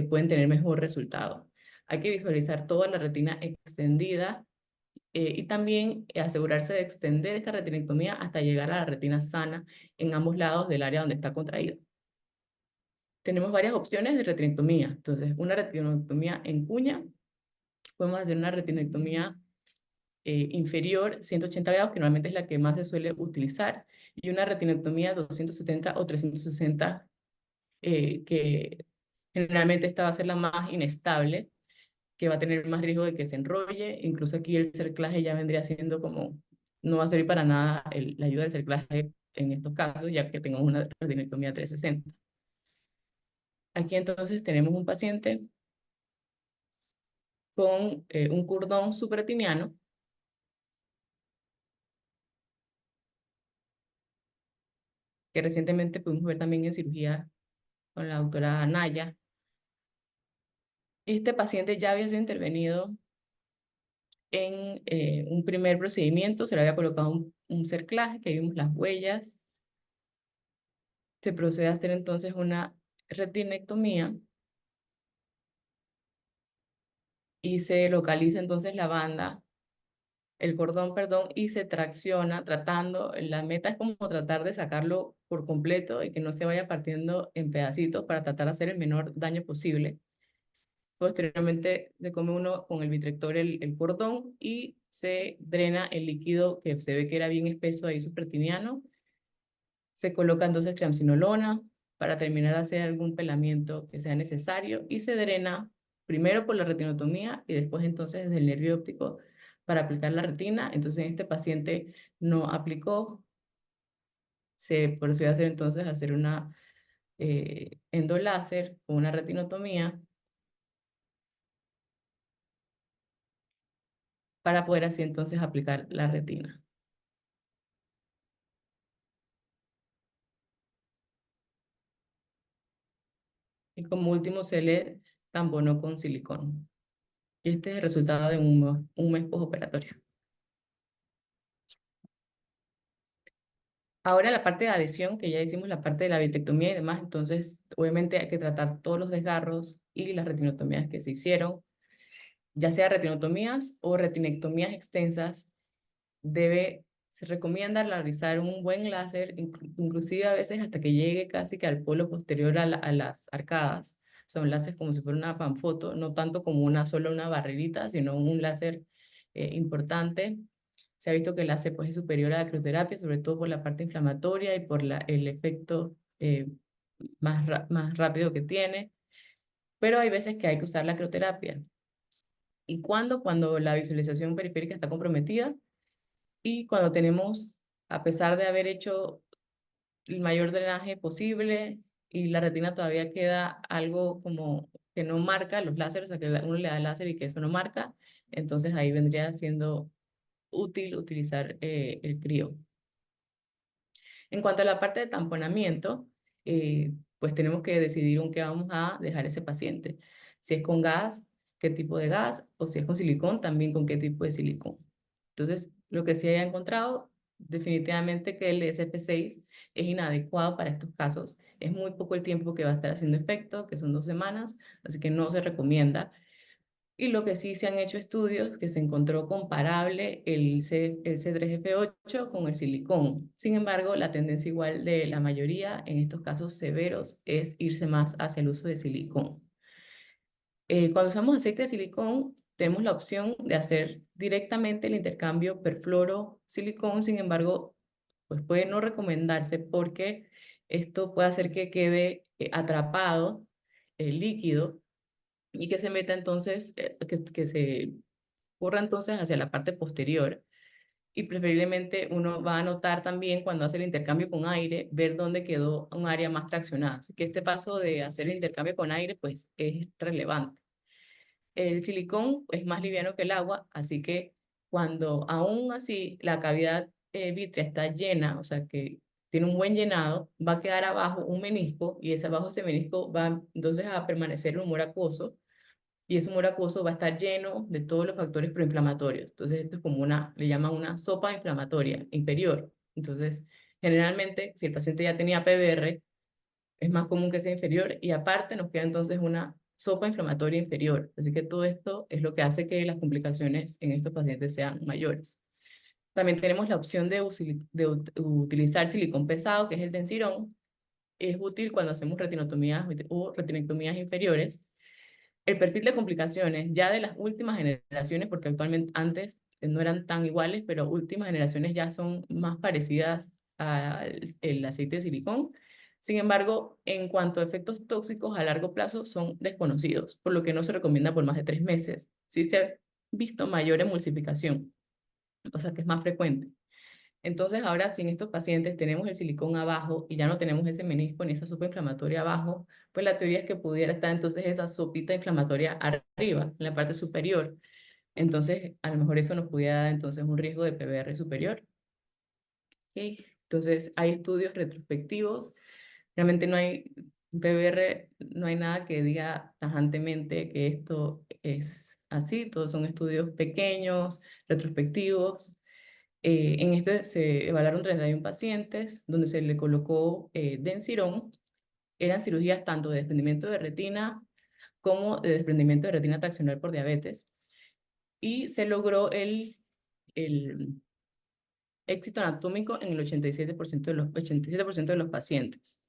pueden tener mejor resultado. Hay que visualizar toda la retina extendida y también asegurarse de extender esta retinectomía hasta llegar a la retina sana en ambos lados del área donde está contraído. Tenemos varias opciones de retinectomía. Entonces, una retinectomía en cuña, podemos hacer una retinectomía inferior, 180 grados, que normalmente es la que más se suele utilizar, y una retinectomía 270 o 360, que generalmente esta va a ser la más inestable, que va a tener más riesgo de que se enrolle. Incluso aquí el cerclaje ya vendría siendo como, no va a servir para nada la ayuda del cerclaje en estos casos, ya que tengo una retinectomía 360. Aquí entonces tenemos un paciente con un cordón subretiniano que recientemente pudimos ver también en cirugía con la doctora Naya. Este paciente ya había sido intervenido en un primer procedimiento, se le había colocado un cerclaje, que vimos las huellas. Se procede a hacer entonces una retinectomía y se localiza entonces la banda, el cordón, perdón, y se tracciona tratando, la meta es como tratar de sacarlo por completo y que no se vaya partiendo en pedacitos para tratar de hacer el menor daño posible. Posteriormente se come uno con el vitrector el cordón y se drena el líquido que se ve que era bien espeso ahí supraertiniano. Se coloca entonces triamcinolona para terminar de hacer algún pelamiento que sea necesario y se drena primero por la retinotomía y después entonces desde el nervio óptico para aplicar la retina. Entonces este paciente no aplicó, se procedió a hacer entonces una endoláser con una retinotomía para poder así entonces aplicar la retina. Y como último se le tamponó con silicón. Y este es el resultado de un mes postoperatorio. Ahora la parte de adhesión, que ya hicimos la parte de la vitrectomía y demás, entonces obviamente hay que tratar todos los desgarros y las retinotomías que se hicieron, ya sea retinotomías o retinectomías extensas, se recomienda realizar un buen láser, inclusive a veces hasta que llegue casi que al polo posterior a las arcadas. Son láseres como si fuera una panfoto, no tanto como solo una barrerita, sino un láser importante. Se ha visto que el láser pues, es superior a la crioterapia, sobre todo por la parte inflamatoria y por el efecto más rápido que tiene, pero hay veces que hay que usar la crioterapia. ¿Y cuándo? Cuando la visualización periférica está comprometida y cuando tenemos, a pesar de haber hecho el mayor drenaje posible y la retina todavía queda algo como que no marca los láseres, o sea que uno le da el láser y que eso no marca, entonces ahí vendría siendo útil utilizar el crío. En cuanto a la parte de tamponamiento, pues tenemos que decidir con qué vamos a dejar ese paciente. Si es con gas, qué tipo de gas, o si es con silicón, también con qué tipo de silicón. Entonces, lo que sí haya encontrado, definitivamente que el SF6 es inadecuado para estos casos. Es muy poco el tiempo que va a estar haciendo efecto, que son 2 semanas, así que no se recomienda. Y lo que sí se han hecho estudios que se encontró comparable el C3F8 con el silicón. Sin embargo, la tendencia igual de la mayoría en estos casos severos es irse más hacia el uso de silicón. Cuando usamos aceite de silicón, tenemos la opción de hacer directamente el intercambio perfluoro-silicón. Sin embargo, pues puede no recomendarse porque esto puede hacer que quede atrapado el líquido y que se meta entonces, que se corra entonces hacia la parte posterior. Y preferiblemente uno va a notar también cuando hace el intercambio con aire, ver dónde quedó un área más traccionada. Así que este paso de hacer el intercambio con aire, pues es relevante. El silicón es más liviano que el agua, así que cuando aún así la cavidad vítrea está llena, o sea que tiene un buen llenado, va a quedar abajo un menisco y ese abajo ese menisco va entonces a permanecer un humor acuoso y ese humor acuoso va a estar lleno de todos los factores proinflamatorios. Entonces, esto es como le llaman una sopa inflamatoria inferior. Entonces, generalmente, si el paciente ya tenía PBR, es más común que sea inferior y aparte nos queda entonces una sopa inflamatoria inferior. Así que todo esto es lo que hace que las complicaciones en estos pacientes sean mayores. También tenemos la opción de utilizar silicón pesado, que es el densirón. Es útil cuando hacemos retinotomías o retinectomías inferiores. El perfil de complicaciones ya de las últimas generaciones, porque actualmente antes no eran tan iguales, pero últimas generaciones ya son más parecidas al el aceite de silicón. Sin embargo, en cuanto a efectos tóxicos a largo plazo, son desconocidos, por lo que no se recomienda por más de 3 meses. Sí se ha visto mayor emulsificación, o sea que es más frecuente. Entonces, ahora, si en estos pacientes tenemos el silicón abajo y ya no tenemos ese menisco ni esa sopa inflamatoria abajo, pues la teoría es que pudiera estar entonces esa sopita inflamatoria arriba, en la parte superior. Entonces, a lo mejor eso nos pudiera dar entonces un riesgo de PVR superior. ¿Ok? Entonces, hay estudios retrospectivos. Realmente no hay PVR, no hay nada que diga tajantemente que esto es así. Todos son estudios pequeños, retrospectivos. En este se evaluaron 31 pacientes donde se le colocó Densirón. Eran cirugías tanto de desprendimiento de retina como de desprendimiento de retina traccional por diabetes. Y se logró el éxito anatómico en el 87% de los pacientes.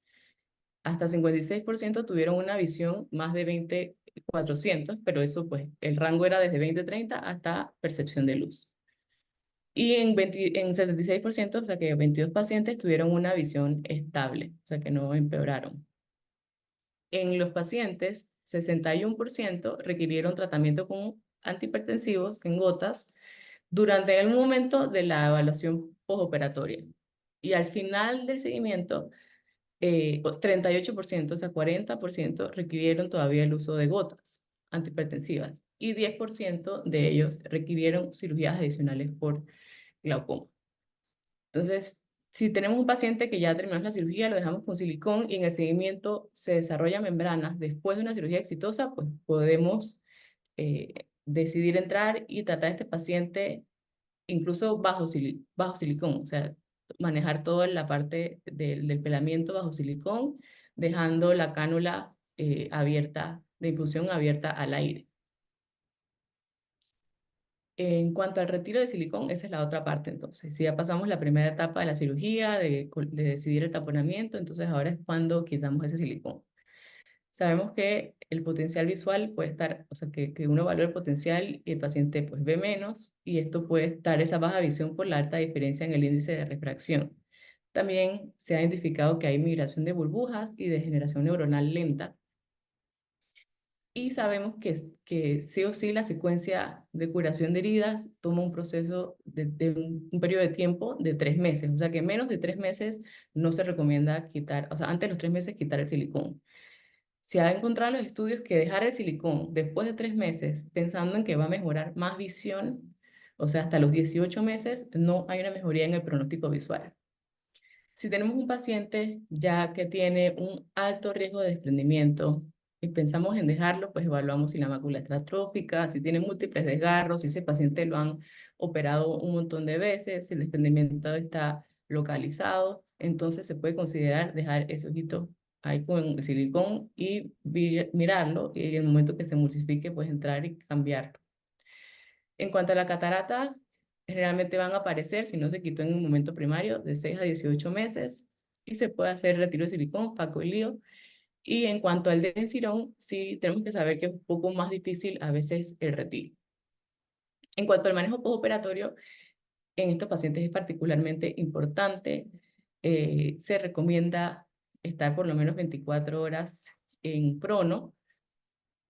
Hasta 56% tuvieron una visión más de 20/400, pero eso pues el rango era desde 20/30 hasta percepción de luz. Y en 76%, o sea que 22 pacientes tuvieron una visión estable, o sea que no empeoraron. En los pacientes, 61% requirieron tratamiento con antihipertensivos en gotas durante el momento de la evaluación postoperatoria. Y al final del seguimiento, 38%, o sea, 40% requirieron todavía el uso de gotas antihipertensivas y 10% de ellos requirieron cirugías adicionales por glaucoma. Entonces, si tenemos un paciente que ya terminó la cirugía, lo dejamos con silicón y en el seguimiento se desarrolla membranas después de una cirugía exitosa, pues podemos decidir entrar y tratar a este paciente incluso bajo silicón, o sea, manejar toda la parte del pelamiento bajo silicón, dejando la cánula abierta, de infusión abierta al aire. En cuanto al retiro de silicón, esa es la otra parte entonces. Si ya pasamos la primera etapa de la cirugía, de decidir el taponamiento, entonces ahora es cuando quitamos ese silicón. Sabemos que el potencial visual puede estar, o sea, que uno evalúa el potencial y el paciente pues ve menos y esto puede estar esa baja visión por la alta diferencia en el índice de refracción. También se ha identificado que hay migración de burbujas y degeneración neuronal lenta. Y sabemos que sí o sí la secuencia de curación de heridas toma un proceso de un periodo de tiempo de 3 meses. O sea que menos de 3 meses no se recomienda quitar, o sea, antes de los 3 meses quitar el silicón. Se ha encontrado en los estudios que dejar el silicón después de 3 meses, pensando en que va a mejorar más visión, o sea, hasta los 18 meses, no hay una mejoría en el pronóstico visual. Si tenemos un paciente ya que tiene un alto riesgo de desprendimiento y pensamos en dejarlo, pues evaluamos si la mácula está atrófica, si tiene múltiples desgarros, si ese paciente lo han operado un montón de veces, si el desprendimiento está localizado, entonces se puede considerar dejar ese ojito ahí con el silicón y mirarlo y en el momento que se emulsifique, pues entrar y cambiarlo. En cuanto a la catarata, generalmente van a aparecer, si no se quitó en un momento primario, de 6 a 18 meses y se puede hacer retiro de silicón, Paco y lío. Y en cuanto al densirón, sí tenemos que saber que es un poco más difícil a veces el retiro. En cuanto al manejo postoperatorio, en estos pacientes es particularmente importante. Se recomienda estar por lo menos 24 horas en prono.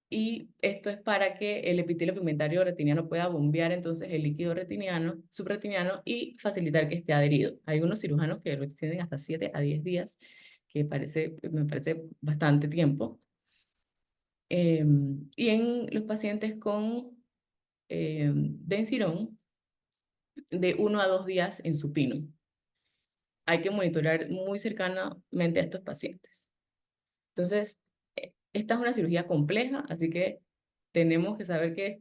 Y esto es para que el epitelio pigmentario retiniano pueda bombear entonces el líquido retiniano, subretiniano y facilitar que esté adherido. Hay unos cirujanos que lo extienden hasta 7 a 10 días, que me parece bastante tiempo. Y en los pacientes con Densirón, de 1 a 2 días en supino. Hay que monitorear muy cercanamente a estos pacientes. Entonces, esta es una cirugía compleja, así que tenemos que saber que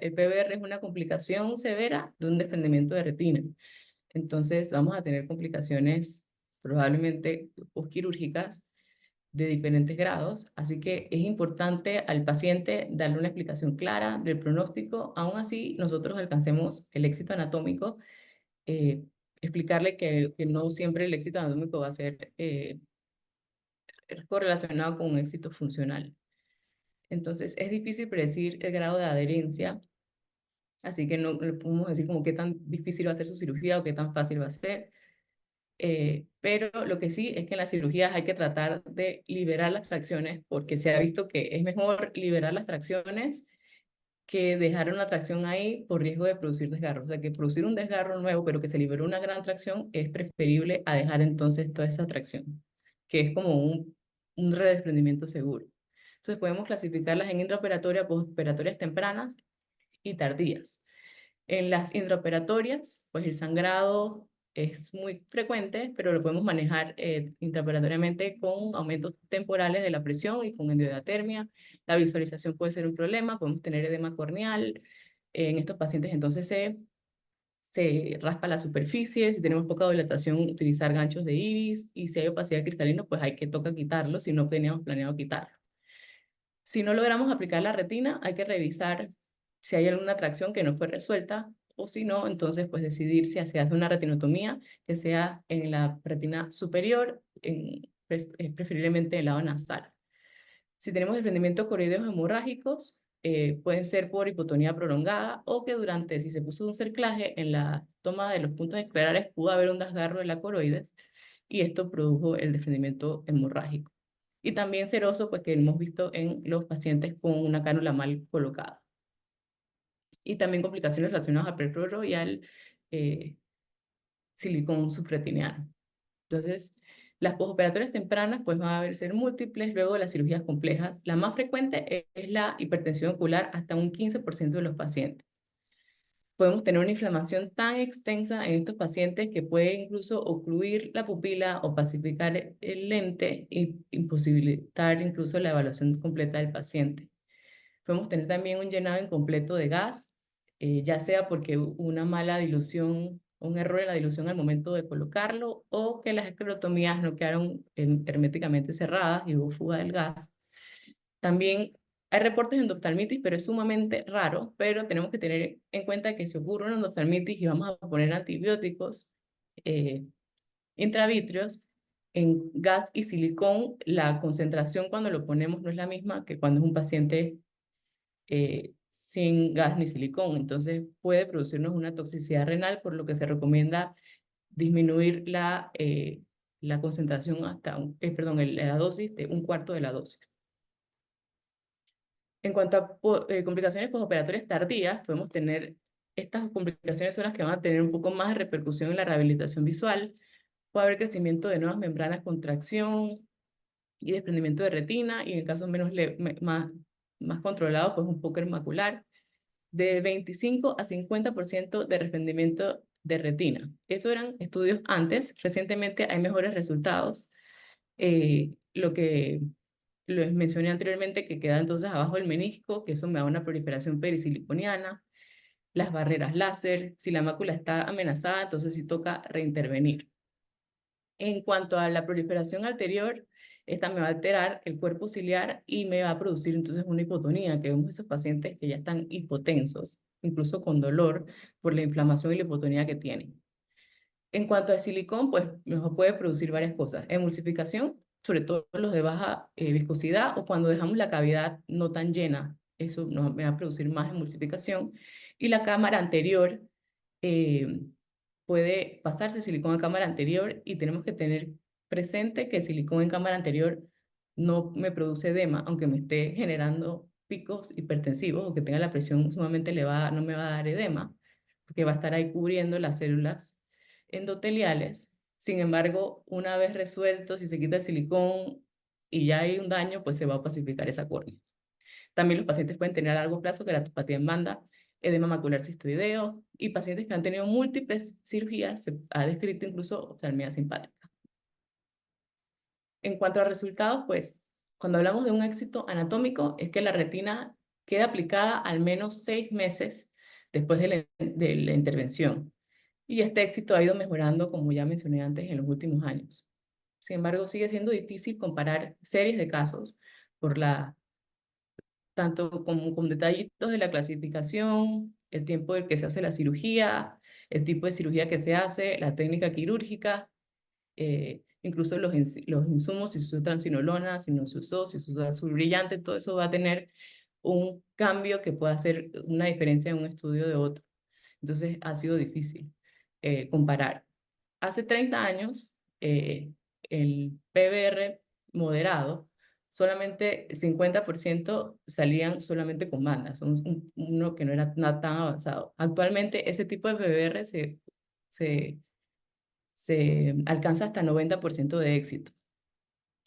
el PVR es una complicación severa de un desprendimiento de retina. Entonces, vamos a tener complicaciones probablemente postquirúrgicas de diferentes grados, así que es importante al paciente darle una explicación clara del pronóstico, aún así nosotros alcancemos el éxito anatómico, eh, explicarle que no siempre el éxito anatómico va a ser correlacionado con un éxito funcional. Entonces, es difícil predecir el grado de adherencia, así que no podemos decir como qué tan difícil va a ser su cirugía o qué tan fácil va a ser. Pero lo que sí es que en las cirugías hay que tratar de liberar las tracciones porque se ha visto que es mejor liberar las tracciones que dejar una tracción ahí por riesgo de producir desgarro. O sea, que producir un desgarro nuevo, pero que se liberó una gran tracción, es preferible a dejar entonces toda esa tracción, que es como un redesprendimiento seguro. Entonces podemos clasificarlas en intraoperatorias, postoperatorias tempranas y tardías. En las intraoperatorias, pues el sangrado es muy frecuente, pero lo podemos manejar intraoperatoriamente con aumentos temporales de la presión y con endiodatermia. La visualización puede ser un problema, podemos tener edema corneal. En estos pacientes entonces se raspa la superficie, si tenemos poca dilatación, utilizar ganchos de iris, y si hay opacidad cristalina, pues hay que toca quitarlo si no teníamos planeado quitarlo. Si no logramos aplicar la retina, hay que revisar si hay alguna tracción que no fue resuelta o si no, entonces pues decidir si se hace una retinotomía que sea en la retina superior, preferiblemente en el lado nasal. Si tenemos desprendimientos coroideos hemorrágicos, pueden ser por hipotonía prolongada o que durante, si se puso un cerclaje en la toma de los puntos esclerales, pudo haber un desgarro de la coroides y esto produjo el desprendimiento hemorrágico. Y también seroso, pues que hemos visto en los pacientes con una cánula mal colocada. Y también complicaciones relacionadas al preproro y al eh, silicón subretiniano. Entonces, las posoperatorias tempranas pues van a ser múltiples luego de las cirugías complejas. La más frecuente es la hipertensión ocular, hasta un 15% de los pacientes. Podemos tener una inflamación tan extensa en estos pacientes que puede incluso ocluir la pupila o pacificar el lente e imposibilitar incluso la evaluación completa del paciente. Podemos tener también un llenado incompleto de gas, ya sea porque hubo una mala dilución, un error en la dilución al momento de colocarlo, o que las esclerotomías no quedaron herméticamente cerradas y hubo fuga del gas. También hay reportes de endoftalmitis, pero es sumamente raro, pero tenemos que tener en cuenta que si ocurre una endoftalmitis y vamos a poner antibióticos eh, intravítreos, en gas y silicón, la concentración cuando lo ponemos no es la misma que cuando es un paciente sin gas ni silicón. Entonces puede producirnos una toxicidad renal, por lo que se recomienda disminuir la concentración hasta, perdón, la dosis de un cuarto de la dosis. En cuanto a complicaciones postoperatorias tardías, podemos tener estas complicaciones son las que van a tener un poco más de repercusión en la rehabilitación visual. Puede haber crecimiento de nuevas membranas con tracción y desprendimiento de retina, y en casos más controlados, pues un póker macular, de 25 a 50% de desprendimiento de retina. Eso eran estudios antes, recientemente hay mejores resultados. Lo que les mencioné anteriormente, que queda entonces abajo del menisco, que eso me da una proliferación perisiliconiana, las barreras láser, si la mácula está amenazada, entonces sí toca reintervenir. En cuanto a la proliferación anterior, esta me va a alterar el cuerpo ciliar y me va a producir entonces una hipotonía, que vemos esos pacientes que ya están hipotensos, incluso con dolor por la inflamación y la hipotonía que tienen. En cuanto al silicón, pues mejor puede producir varias cosas. Emulsificación, sobre todo los de baja viscosidad o cuando dejamos la cavidad no tan llena, eso me va a producir más emulsificación. Y la cámara anterior, eh, puede pasarse silicón a cámara anterior y tenemos que tener presente que el silicón en cámara anterior no me produce edema, aunque me esté generando picos hipertensivos o que tenga la presión sumamente elevada, no me va a dar edema, porque va a estar ahí cubriendo las células endoteliales. Sin embargo, una vez resuelto, si se quita el silicón y ya hay un daño, pues se va a pacificar esa córnea. También los pacientes pueden tener a largo plazo queratopatía en banda, edema macular cistoideo, y pacientes que han tenido múltiples cirugías, se ha descrito incluso oftalmia simpática. En cuanto a resultados, pues cuando hablamos de un éxito anatómico, es que la retina queda aplicada al menos 6 meses después de la intervención. Y este éxito ha ido mejorando, como ya mencioné antes, en los últimos años. Sin embargo, sigue siendo difícil comparar series de casos por tanto como con detallitos de la clasificación, el tiempo del que se hace la cirugía, el tipo de cirugía que se hace, la técnica quirúrgica, incluso los insumos, si se usó transinolona, si no se usó, si se usó azul brillante, todo eso va a tener un cambio que pueda hacer una diferencia en un estudio de otro. Entonces ha sido difícil comparar. hace 30 años, el PBR moderado, solamente 50% salían solamente con bandas, uno que no era tan avanzado. Actualmente ese tipo de PBR se, se alcanza hasta 90% de éxito.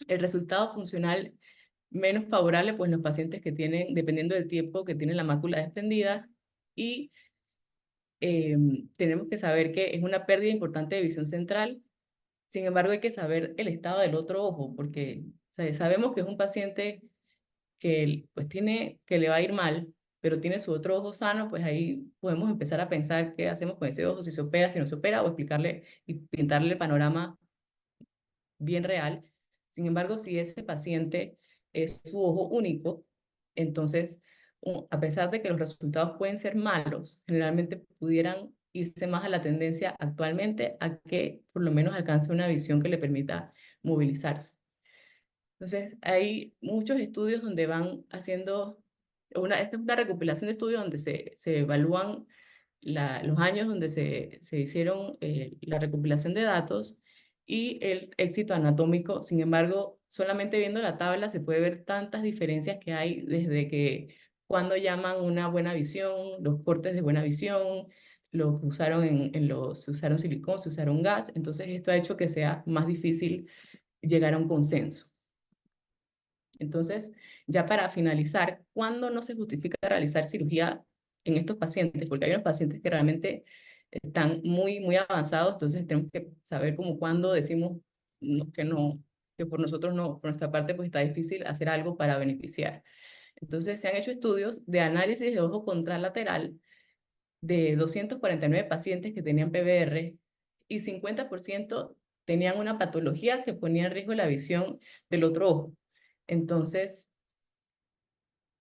El resultado funcional menos favorable, pues los pacientes que tienen, dependiendo del tiempo que tienen la mácula desprendida, y tenemos que saber que es una pérdida importante de visión central. Sin embargo, hay que saber el estado del otro ojo, porque sabemos que es un paciente que pues tiene, que le va a ir mal, pero tiene su otro ojo sano, pues ahí podemos empezar a pensar qué hacemos con ese ojo, si se opera, si no se opera, o explicarle y pintarle el panorama bien real. Sin embargo, si ese paciente es su ojo único, entonces, a pesar de que los resultados pueden ser malos, generalmente pudieran irse más a la tendencia actualmente a que por lo menos alcance una visión que le permita movilizarse. Entonces, hay muchos estudios donde van haciendo, esta es una recopilación de estudios donde se evalúan los años donde se hicieron la recopilación de datos y el éxito anatómico. Sin embargo, solamente viendo la tabla se puede ver tantas diferencias que hay desde que cuando llaman una buena visión, los cortes de buena visión, lo que usaron se usaron silicón, se usaron gas. Entonces, esto ha hecho que sea más difícil llegar a un consenso. Entonces, ya para finalizar, ¿cuándo no se justifica realizar cirugía en estos pacientes? Porque hay unos pacientes que realmente están muy avanzados, entonces tenemos que saber como cuándo decimos no, que por nosotros no, por nuestra parte pues está difícil hacer algo para beneficiar. Entonces se han hecho estudios de análisis de ojo contralateral de 249 pacientes que tenían PBR y 50% tenían una patología que ponía en riesgo la visión del otro ojo. Entonces,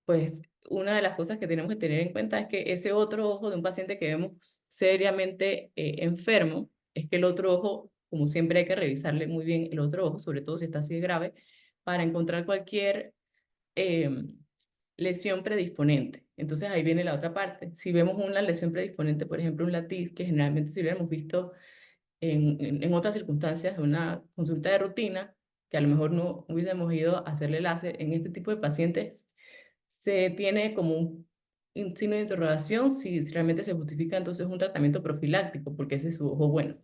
pues una de las cosas que tenemos que tener en cuenta es que ese otro ojo de un paciente que vemos seriamente enfermo, es que el otro ojo, como siempre hay que revisarle muy bien el otro ojo, sobre todo si está así de grave, para encontrar cualquier eh, lesión predisponente. Entonces ahí viene la otra parte. Si vemos una lesión predisponente, por ejemplo, un latiz, que generalmente si lo hemos visto en otras circunstancias de una consulta de rutina, que a lo mejor no hubiésemos ido a hacerle láser, en este tipo de pacientes se tiene como un signo de interrogación si realmente se justifica entonces un tratamiento profiláctico, porque ese es su ojo bueno.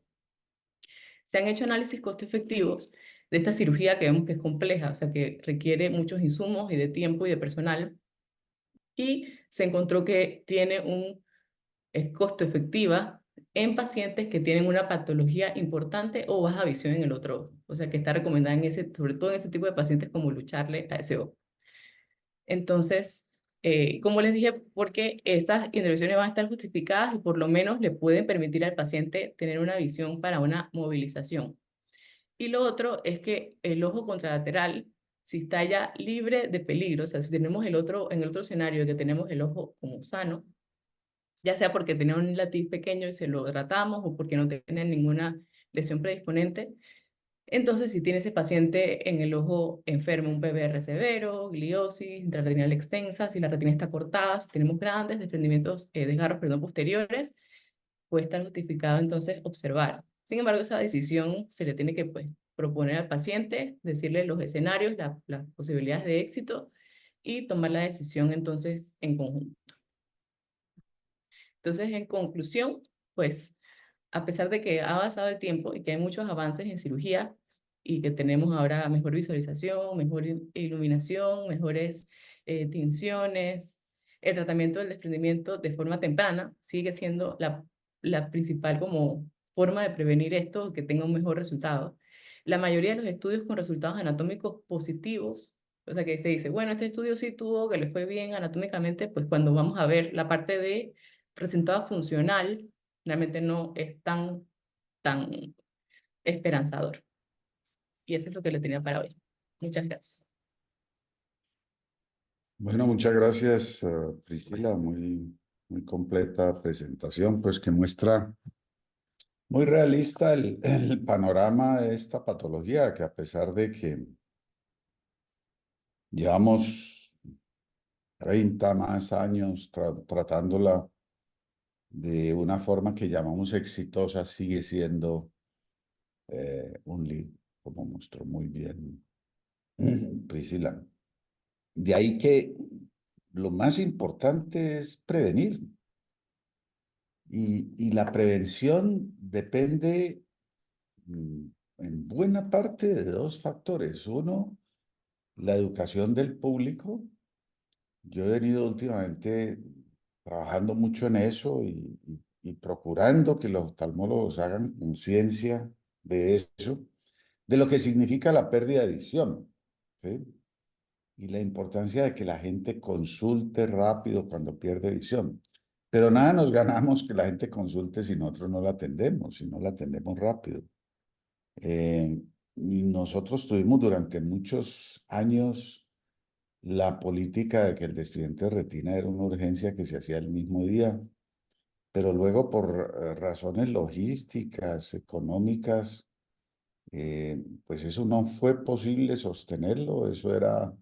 Se han hecho análisis costo-efectivos de esta cirugía que vemos que es compleja, o sea, que requiere muchos insumos y de tiempo y de personal, y se encontró que tiene es costo efectiva en pacientes que tienen una patología importante o baja visión en el otro ojo. O sea, que está recomendada sobre todo en ese tipo de pacientes como lucharle a ese ojo. Entonces, como les dije, porque estas intervenciones van a estar justificadas y por lo menos le pueden permitir al paciente tener una visión para una movilización. Y lo otro es que el ojo contralateral, si está ya libre de peligro, o sea, si tenemos en el otro escenario que tenemos el ojo como sano, ya sea porque tenía un latiz pequeño y se lo tratamos o porque no tiene ninguna lesión predisponente. Entonces, si tiene ese paciente en el ojo enfermo, un PBR severo, gliosis, intraretinal extensa, si la retina está cortada, si tenemos grandes desprendimientos, desgarros, perdón, posteriores, puede estar justificado entonces observar. Sin embargo, esa decisión se le tiene que pues, proponer al paciente, decirle los escenarios, las posibilidades de éxito y tomar la decisión entonces en conjunto. Entonces, en conclusión, pues a pesar de que ha avanzado el tiempo y que hay muchos avances en cirugía y que tenemos ahora mejor visualización, mejor iluminación, mejores tinciones, el tratamiento del desprendimiento de forma temprana sigue siendo la principal como forma de prevenir esto, que tenga un mejor resultado. La mayoría de los estudios con resultados anatómicos positivos, o sea que se dice, bueno, este estudio sí tuvo, que le fue bien anatómicamente, pues cuando vamos a ver la parte de resultado funcional, realmente no es tan esperanzador. Y eso es lo que le tenía para hoy. Muchas gracias. Bueno, muchas gracias, Priscila. Muy completa presentación, pues que muestra muy realista el panorama de esta patología, que a pesar de que llevamos 30 más años tratándola de una forma que llamamos exitosa, sigue siendo un lead, como mostró muy bien Priscila. De ahí que lo más importante es prevenir. Y la prevención depende en buena parte de dos factores. Uno, la educación del público. Yo he venido últimamente trabajando mucho en eso y procurando que los oftalmólogos hagan conciencia de eso, de lo que significa la pérdida de visión, ¿sí? Y la importancia de que la gente consulte rápido cuando pierde visión. Pero nada nos ganamos que la gente consulte si nosotros no la atendemos, si no la atendemos rápido. Y nosotros tuvimos durante muchos años la política de que el desprendimiento de retina era una urgencia que se hacía el mismo día, pero luego por razones logísticas, económicas, pues eso no fue posible sostenerlo, eso era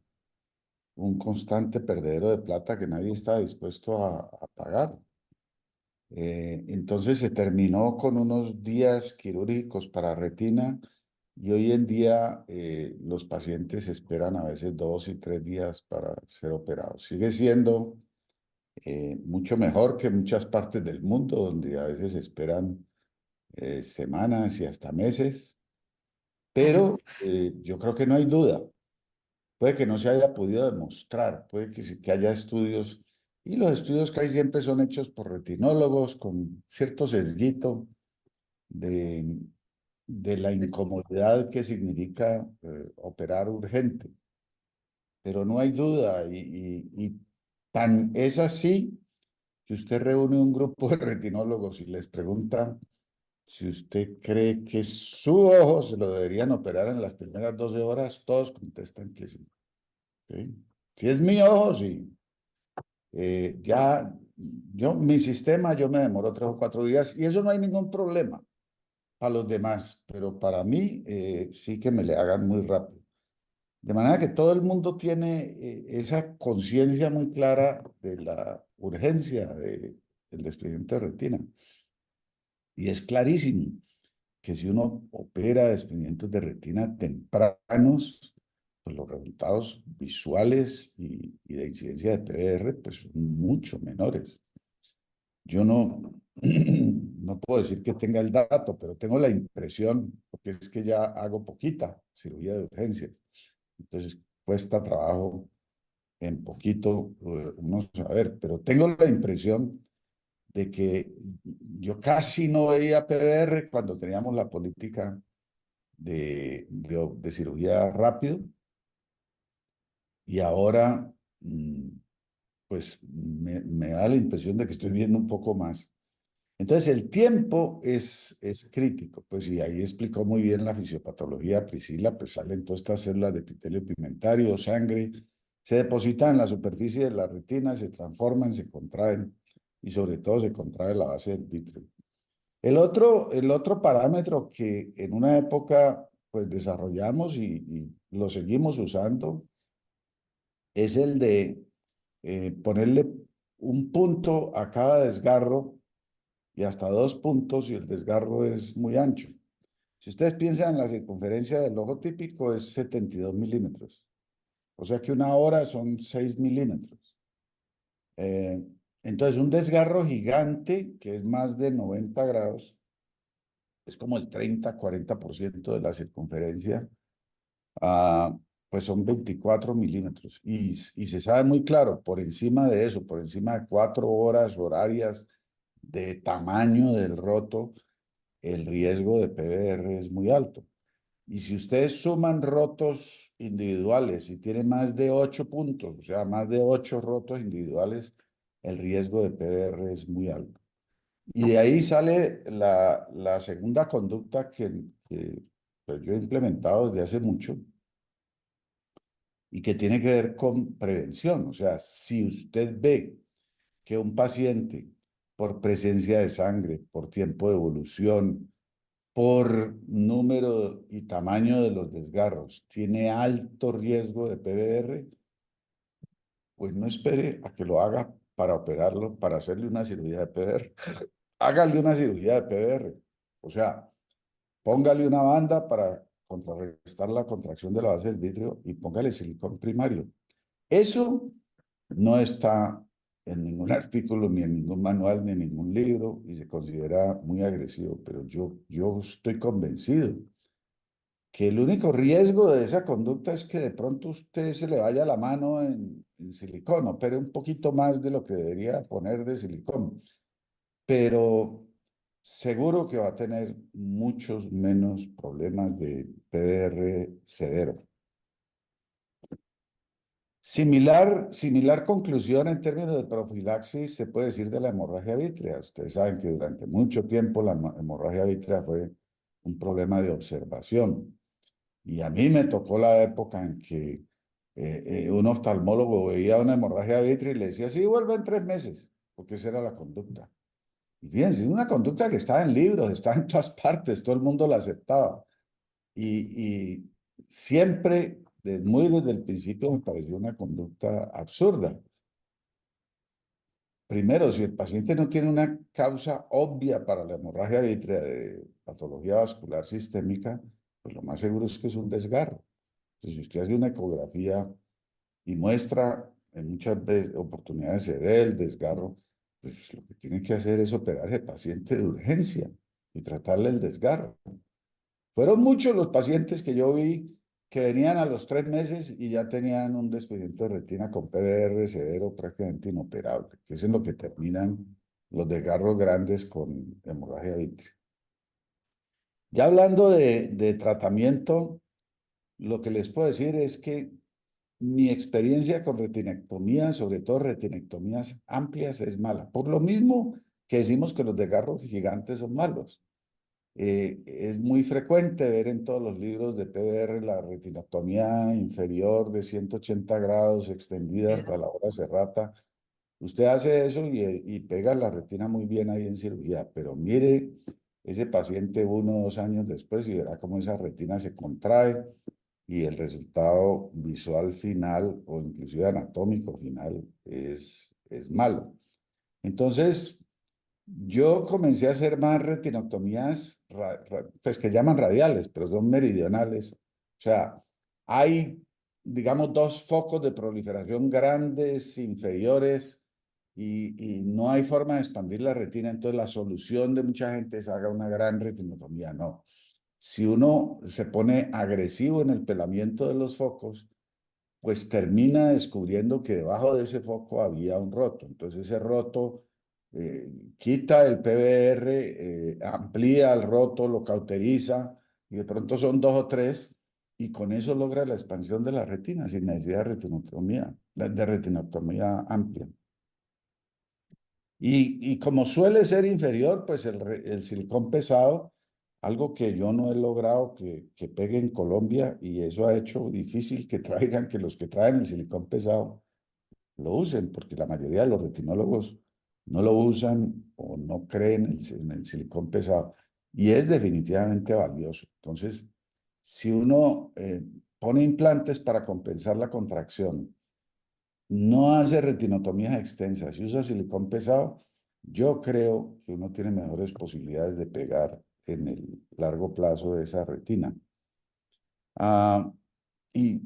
un constante perdedero de plata que nadie estaba dispuesto a pagar. Entonces se terminó con unos días quirúrgicos para retina y hoy en día los pacientes esperan a veces 2 y 3 días para ser operados. Sigue siendo mucho mejor que muchas partes del mundo donde a veces esperan semanas y hasta meses, pero yo creo que no hay duda. Puede que no se haya podido demostrar, puede que, que haya estudios, y los estudios que hay siempre son hechos por retinólogos con cierto sesguito de, de la incomodidad que significa operar urgente. Pero no hay duda, y tan es así que usted reúne un grupo de retinólogos y les pregunta si usted cree que su ojo se lo deberían operar en las primeras 12 horas, todos contestan que sí. ¿Sí? Si es mi ojo, sí. Ya, mi sistema, yo me demoro 3 o 4 días y eso no hay ningún problema a los demás, pero para mí sí que me le hagan muy rápido. De manera que todo el mundo tiene esa conciencia muy clara de la urgencia del desprendimiento de retina. Y es clarísimo que si uno opera desprendimientos de retina tempranos, pues los resultados visuales y de incidencia de PVR pues son mucho menores. Yo no, no puedo decir que tenga el dato, pero tengo la impresión, porque es que ya hago poquita cirugía de urgencias. Entonces cuesta trabajo en poquito uno saber, pero tengo la impresión de que yo casi no veía PVR cuando teníamos la política de cirugía rápido y ahora pues me da la impresión de que estoy viendo un poco más. Entonces el tiempo es crítico, pues y ahí explicó muy bien la fisiopatología Priscila, pues salen todas estas células de epitelio pigmentario, sangre, se depositan en la superficie de la retina, se transforman, se contraen y sobre todo se contrae la base del vítreo. El otro parámetro que en una época pues desarrollamos y lo seguimos usando es el de ponerle un punto a cada desgarro y hasta 2 puntos si el desgarro es muy ancho. Si ustedes piensan en la circunferencia del ojo típico es 72 milímetros, o sea que una hora son 6 milímetros. Eh, entonces un desgarro gigante que es más de 90 grados es como el 30-40% de la circunferencia, ah, pues son 24 milímetros. Y se sabe muy claro, por encima de eso, por encima de 4 horas horarias de tamaño del roto, el riesgo de PVR es muy alto. Y si ustedes suman rotos individuales y tienen más de 8 puntos, o sea, más de 8 rotos individuales, el riesgo de PVR es muy alto. Y de ahí sale la segunda conducta que pues yo he implementado desde hace mucho y que tiene que ver con prevención. O sea, si usted ve que un paciente, por presencia de sangre, por tiempo de evolución, por número y tamaño de los desgarros, tiene alto riesgo de PVR, pues no espere a que lo haga para operarlo, para hacerle una cirugía de PVR. Hágale una cirugía de PVR. O sea, póngale una banda para contrarrestar la contracción de la base del vidrio y póngale silicón primario. Eso no está en ningún artículo, ni en ningún manual, ni en ningún libro, y se considera muy agresivo, pero yo estoy convencido que el único riesgo de esa conducta es que de pronto usted se le vaya la mano en silicón, opere un poquito más de lo que debería poner de silicón, pero seguro que va a tener muchos menos problemas de PDR severo. Similar conclusión en términos de profilaxis se puede decir de la hemorragia vítrea. Ustedes saben que durante mucho tiempo la hemorragia vítrea fue un problema de observación. Y a mí me tocó la época en que un oftalmólogo veía una hemorragia vítrea y le decía, sí, vuelve en 3 meses, porque esa era la conducta. Y fíjense, una conducta que estaba en libros, estaba en todas partes, todo el mundo la aceptaba. Y siempre, muy desde el principio, me pareció una conducta absurda. Primero, si el paciente no tiene una causa obvia para la hemorragia vítrea de patología vascular sistémica, pues lo más seguro es que es un desgarro. Entonces, si usted hace una ecografía y muestra en muchas oportunidades se ve el desgarro, pues lo que tiene que hacer es operar al paciente de urgencia y tratarle el desgarro. Fueron muchos los pacientes que yo vi que venían a los 3 meses y ya tenían un desprendimiento de retina con PDR severo prácticamente inoperable, que es en lo que terminan los desgarros grandes con hemorragia vítrea. Ya hablando de tratamiento, lo que les puedo decir es que mi experiencia con retinectomía, sobre todo retinectomías amplias, es mala. Por lo mismo que decimos que los desgarros gigantes son malos. Es muy frecuente ver en todos los libros de PBR la retinectomía inferior de 180 grados extendida hasta la hora serrata. Usted hace eso y pega la retina muy bien ahí en cirugía, pero mire ese paciente 1 o 2 años después y verá cómo esa retina se contrae y el resultado visual final o inclusive anatómico final es malo. Entonces, yo comencé a hacer más retinectomías, pues que llaman radiales, pero son meridionales. O sea, hay, digamos, dos focos de proliferación grandes, inferiores, y no hay forma de expandir la retina. Entonces, la solución de mucha gente es haga una gran retinectomía. No. Si uno se pone agresivo en el pelamiento de los focos, pues termina descubriendo que debajo de ese foco había un roto. Entonces ese roto quita el PBR, amplía el roto, lo cauteriza y de pronto son 2 o 3 y con eso logra la expansión de la retina sin necesidad de retinectomía amplia. Y como suele ser inferior, pues el silicón pesado, algo que yo no he logrado que pegue en Colombia y eso ha hecho difícil que traigan, que los que traen el silicón pesado lo usen, porque la mayoría de los retinólogos no lo usan o no creen en el silicón pesado. Y es definitivamente valioso. Entonces, si uno pone implantes para compensar la contracción, no hace retinotomías extensas y usa silicón pesado, yo creo que uno tiene mejores posibilidades de pegar en el largo plazo de esa retina. Ah, y,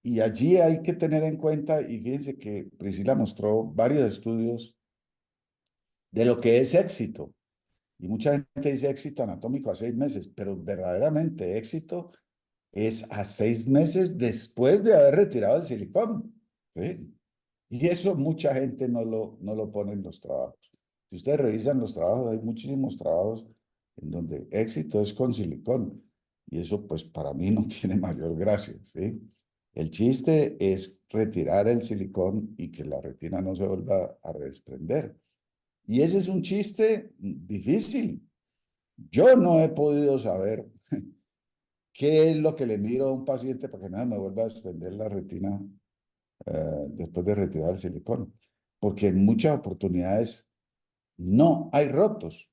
y allí hay que tener en cuenta, y fíjense que Priscila mostró varios estudios de lo que es éxito. Y mucha gente dice éxito anatómico a 6 meses, pero verdaderamente éxito es a 6 meses después de haber retirado el silicón. ¿Sí? Y eso mucha gente no lo pone en los trabajos. Si ustedes revisan los trabajos, hay muchísimos trabajos en donde éxito es con silicón. Y eso pues para mí no tiene mayor gracia, ¿sí? El chiste es retirar el silicón y que la retina no se vuelva a desprender. Y ese es un chiste difícil. Yo no he podido saber qué es lo que le miro a un paciente para que no me vuelva a desprender la retina después de retirar el silicón, porque en muchas oportunidades no hay rotos,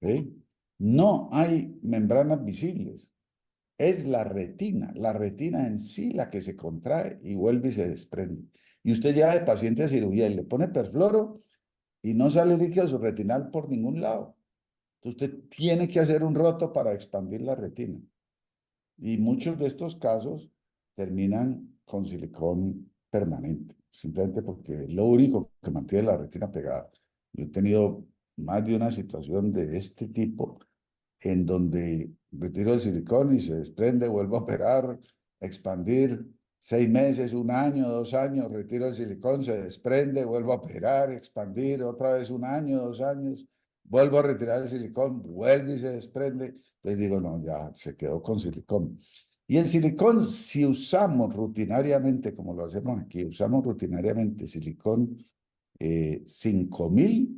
¿sí? No hay membranas visibles, es la retina en sí la que se contrae y vuelve y se desprende. Y usted lleva al paciente a cirugía y le pone perfluoro y no sale líquido subretinal por ningún lado. Entonces usted tiene que hacer un roto para expandir la retina. Y muchos de estos casos terminan con silicón permanente, simplemente porque es lo único que mantiene la retina pegada. Yo he tenido más de una situación de este tipo en donde retiro el silicón y se desprende, vuelvo a operar, expandir, 6 meses, 1 año, 2 años, retiro el silicón, se desprende, vuelvo a operar, expandir, otra vez 1 año, 2 años, vuelvo a retirar el silicón, vuelve y se desprende. Les digo, no, ya se quedó con silicón. Y el silicón, si usamos rutinariamente, como lo hacemos aquí, usamos rutinariamente silicón 5000,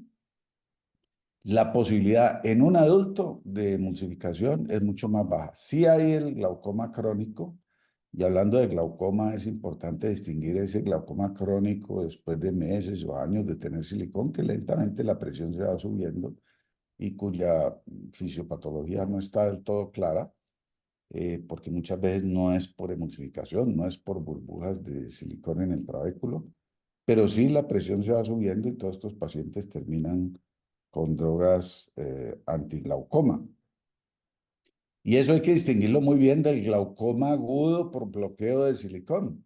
la posibilidad en un adulto de emulsificación es mucho más baja. Sí hay el glaucoma crónico, y hablando de glaucoma es importante distinguir ese glaucoma crónico después de meses o años de tener silicón, que lentamente la presión se va subiendo y cuya fisiopatología no está del todo clara, porque muchas veces no es por emulsificación, no es por burbujas de silicón en el trabéculo, pero sí la presión se va subiendo y todos estos pacientes terminan con drogas antiglaucoma. Y eso hay que distinguirlo muy bien del glaucoma agudo por bloqueo de silicón,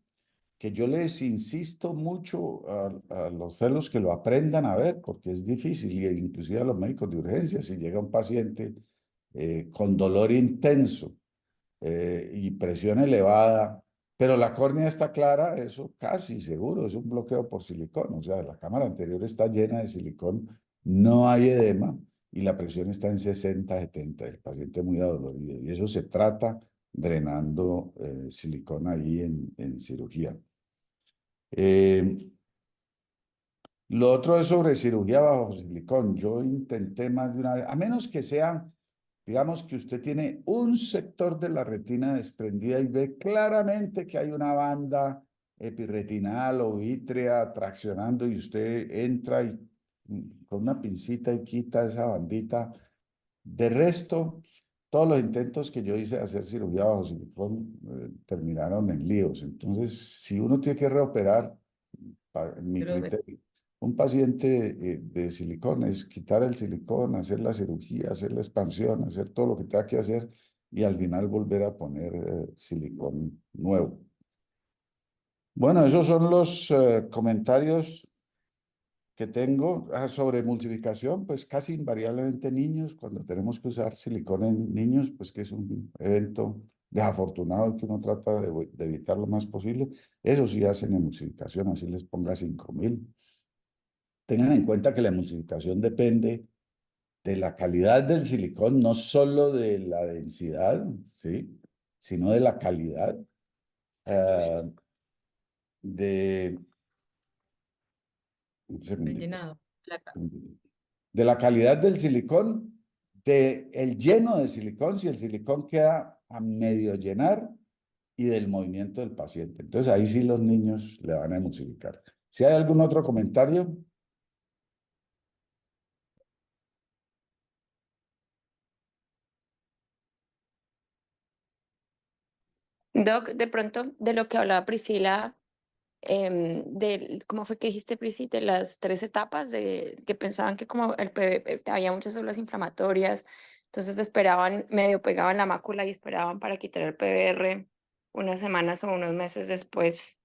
que yo les insisto mucho a los fellows que lo aprendan a ver, porque es difícil, y inclusive a los médicos de urgencia, si llega un paciente con dolor intenso y presión elevada, pero la córnea está clara, eso casi seguro, es un bloqueo por silicón, o sea, la cámara anterior está llena de silicón, no hay edema y la presión está en 60, 70, el paciente muy adolorido, y eso se trata drenando silicón ahí en cirugía. Lo otro es sobre cirugía bajo silicón. Yo intenté más de una vez, a menos que sea, digamos que usted tiene un sector de la retina desprendida y ve claramente que hay una banda epirretinal o vítrea traccionando y usted entra y con una pincita y quita esa bandita. De resto, todos los intentos que yo hice de hacer cirugía bajo silicón terminaron en líos. Entonces, si uno tiene que reoperar, mi Pero criterio, un paciente de silicón es quitar el silicón, hacer la cirugía, hacer la expansión, hacer todo lo que tenga que hacer y al final volver a poner silicón nuevo. Bueno, esos son los comentarios que tengo sobre emulsificación, pues casi invariablemente niños, cuando tenemos que usar silicón en niños, pues que es un evento desafortunado que uno trata de evitar lo más posible, eso sí hacen emulsificación, así les ponga 5000. Tengan en cuenta que la emulsificación depende de la calidad del silicón, no solo de la densidad, ¿sí? Sino de la calidad, eh, de, un el segundito, llenado, de la calidad del silicón, de el lleno de silicón, si el silicón queda a medio llenar, y del movimiento del paciente. Entonces ahí sí los niños le van a emulsificar. Si hay algún otro comentario. Doc, de pronto, de lo que hablaba Priscila, ¿cómo fue que dijiste, Prisi? De las 3 etapas de que pensaban que como había muchas células inflamatorias, entonces esperaban, medio pegaban la mácula y esperaban para quitar el PBR unas semanas o unos meses después.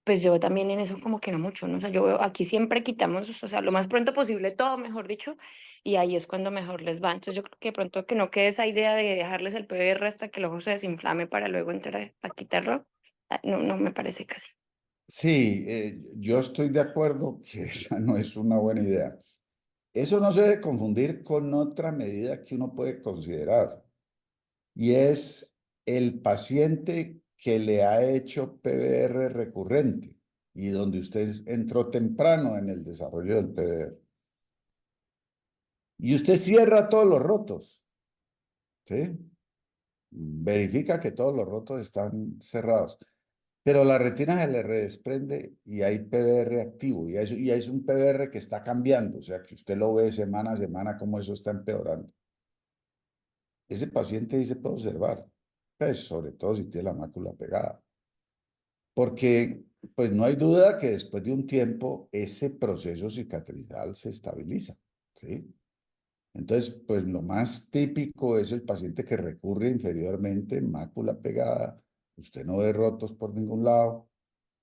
Pues yo también en eso como que no mucho, ¿no? O sea, yo veo, aquí siempre quitamos, o sea, lo más pronto posible todo, mejor dicho, y ahí es cuando mejor les va. Entonces yo creo que de pronto que no quede esa idea de dejarles el PBR hasta que el ojo se desinflame para luego entrar a quitarlo, no, no me parece casi. Sí, yo estoy de acuerdo que esa no es una buena idea. Eso no se debe confundir con otra medida que uno puede considerar, y es el paciente que le ha hecho PBR recurrente y donde usted entró temprano en el desarrollo del PBR. Y usted cierra todos los rotos, ¿sí? Verifica que todos los rotos están cerrados. Pero la retina se le redesprende y hay PBR activo, y es un PBR que está cambiando, o sea que usted lo ve semana a semana cómo eso está empeorando. Ese paciente sí se puede observar, pues sobre todo si tiene la mácula pegada, porque pues no hay duda que después de un tiempo ese proceso cicatrizal se estabiliza, ¿sí? Entonces, pues lo más típico es el paciente que recurre inferiormente, mácula pegada, usted no ve rotos por ningún lado,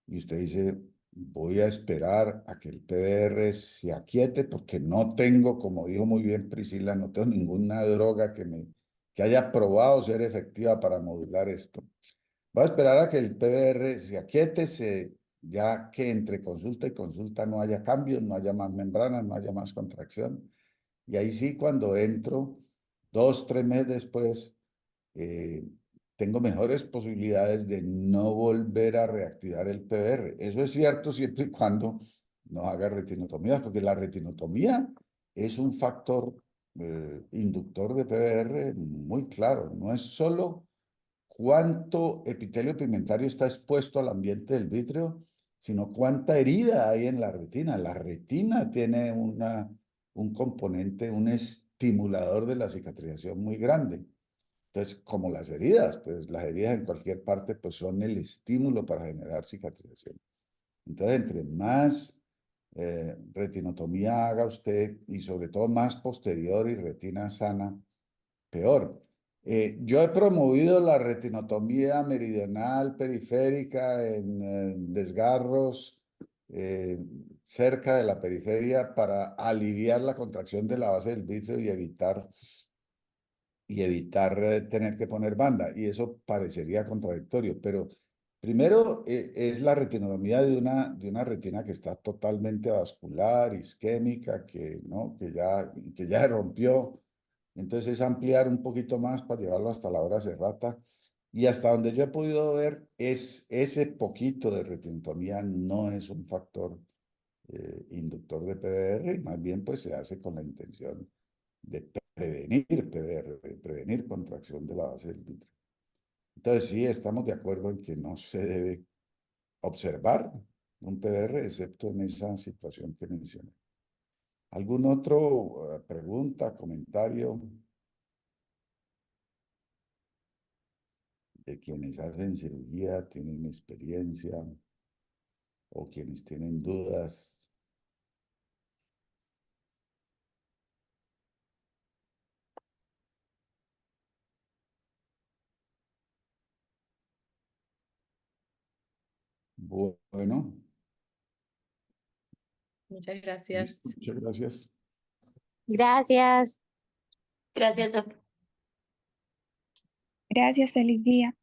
y usted dice, voy a esperar a que el PVR se aquiete porque no tengo, como dijo muy bien Priscila, no tengo ninguna droga que haya probado ser efectiva para modular esto. Voy a esperar a que el PVR se aquiete, ya que entre consulta y consulta no haya cambios, no haya más membranas, no haya más contracción. Y ahí sí, cuando entro, 2, 3 meses después, eh, tengo mejores posibilidades de no volver a reactivar el PVR. Eso es cierto siempre y cuando no haga retinotomías, porque la retinotomía es un factor inductor de PVR muy claro. No es solo cuánto epitelio pigmentario está expuesto al ambiente del vítreo, sino cuánta herida hay en la retina. La retina tiene un componente, un estimulador de la cicatrización muy grande. Entonces, como las heridas, pues las heridas en cualquier parte pues son el estímulo para generar cicatrización. Entonces, entre más retinotomía haga usted y sobre todo más posterior y retina sana, peor. Yo he promovido la retinotomía meridional periférica en desgarros cerca de la periferia para aliviar la contracción de la base del vítreo y evitar tener que poner banda. Y eso parecería contradictorio, pero primero es la retinotomía de una retina que está totalmente vascular, isquémica, ¿no? que ya se rompió. Entonces es ampliar un poquito más para llevarlo hasta la hora serrata. Y hasta donde yo he podido ver, ese poquito de retinotomía no es un factor inductor de PVR, y más bien pues se hace con la intención de prevenir PVR, de prevenir contracción de la base del vítreo. Entonces sí, estamos de acuerdo en que no se debe observar un PVR, excepto en esa situación que mencioné. ¿Algún otro pregunta, comentario de quienes hacen cirugía, tienen experiencia o quienes tienen dudas? Bueno, Muchas gracias. listo, muchas gracias. Gracias. Gracias, Doc. Gracias, feliz día.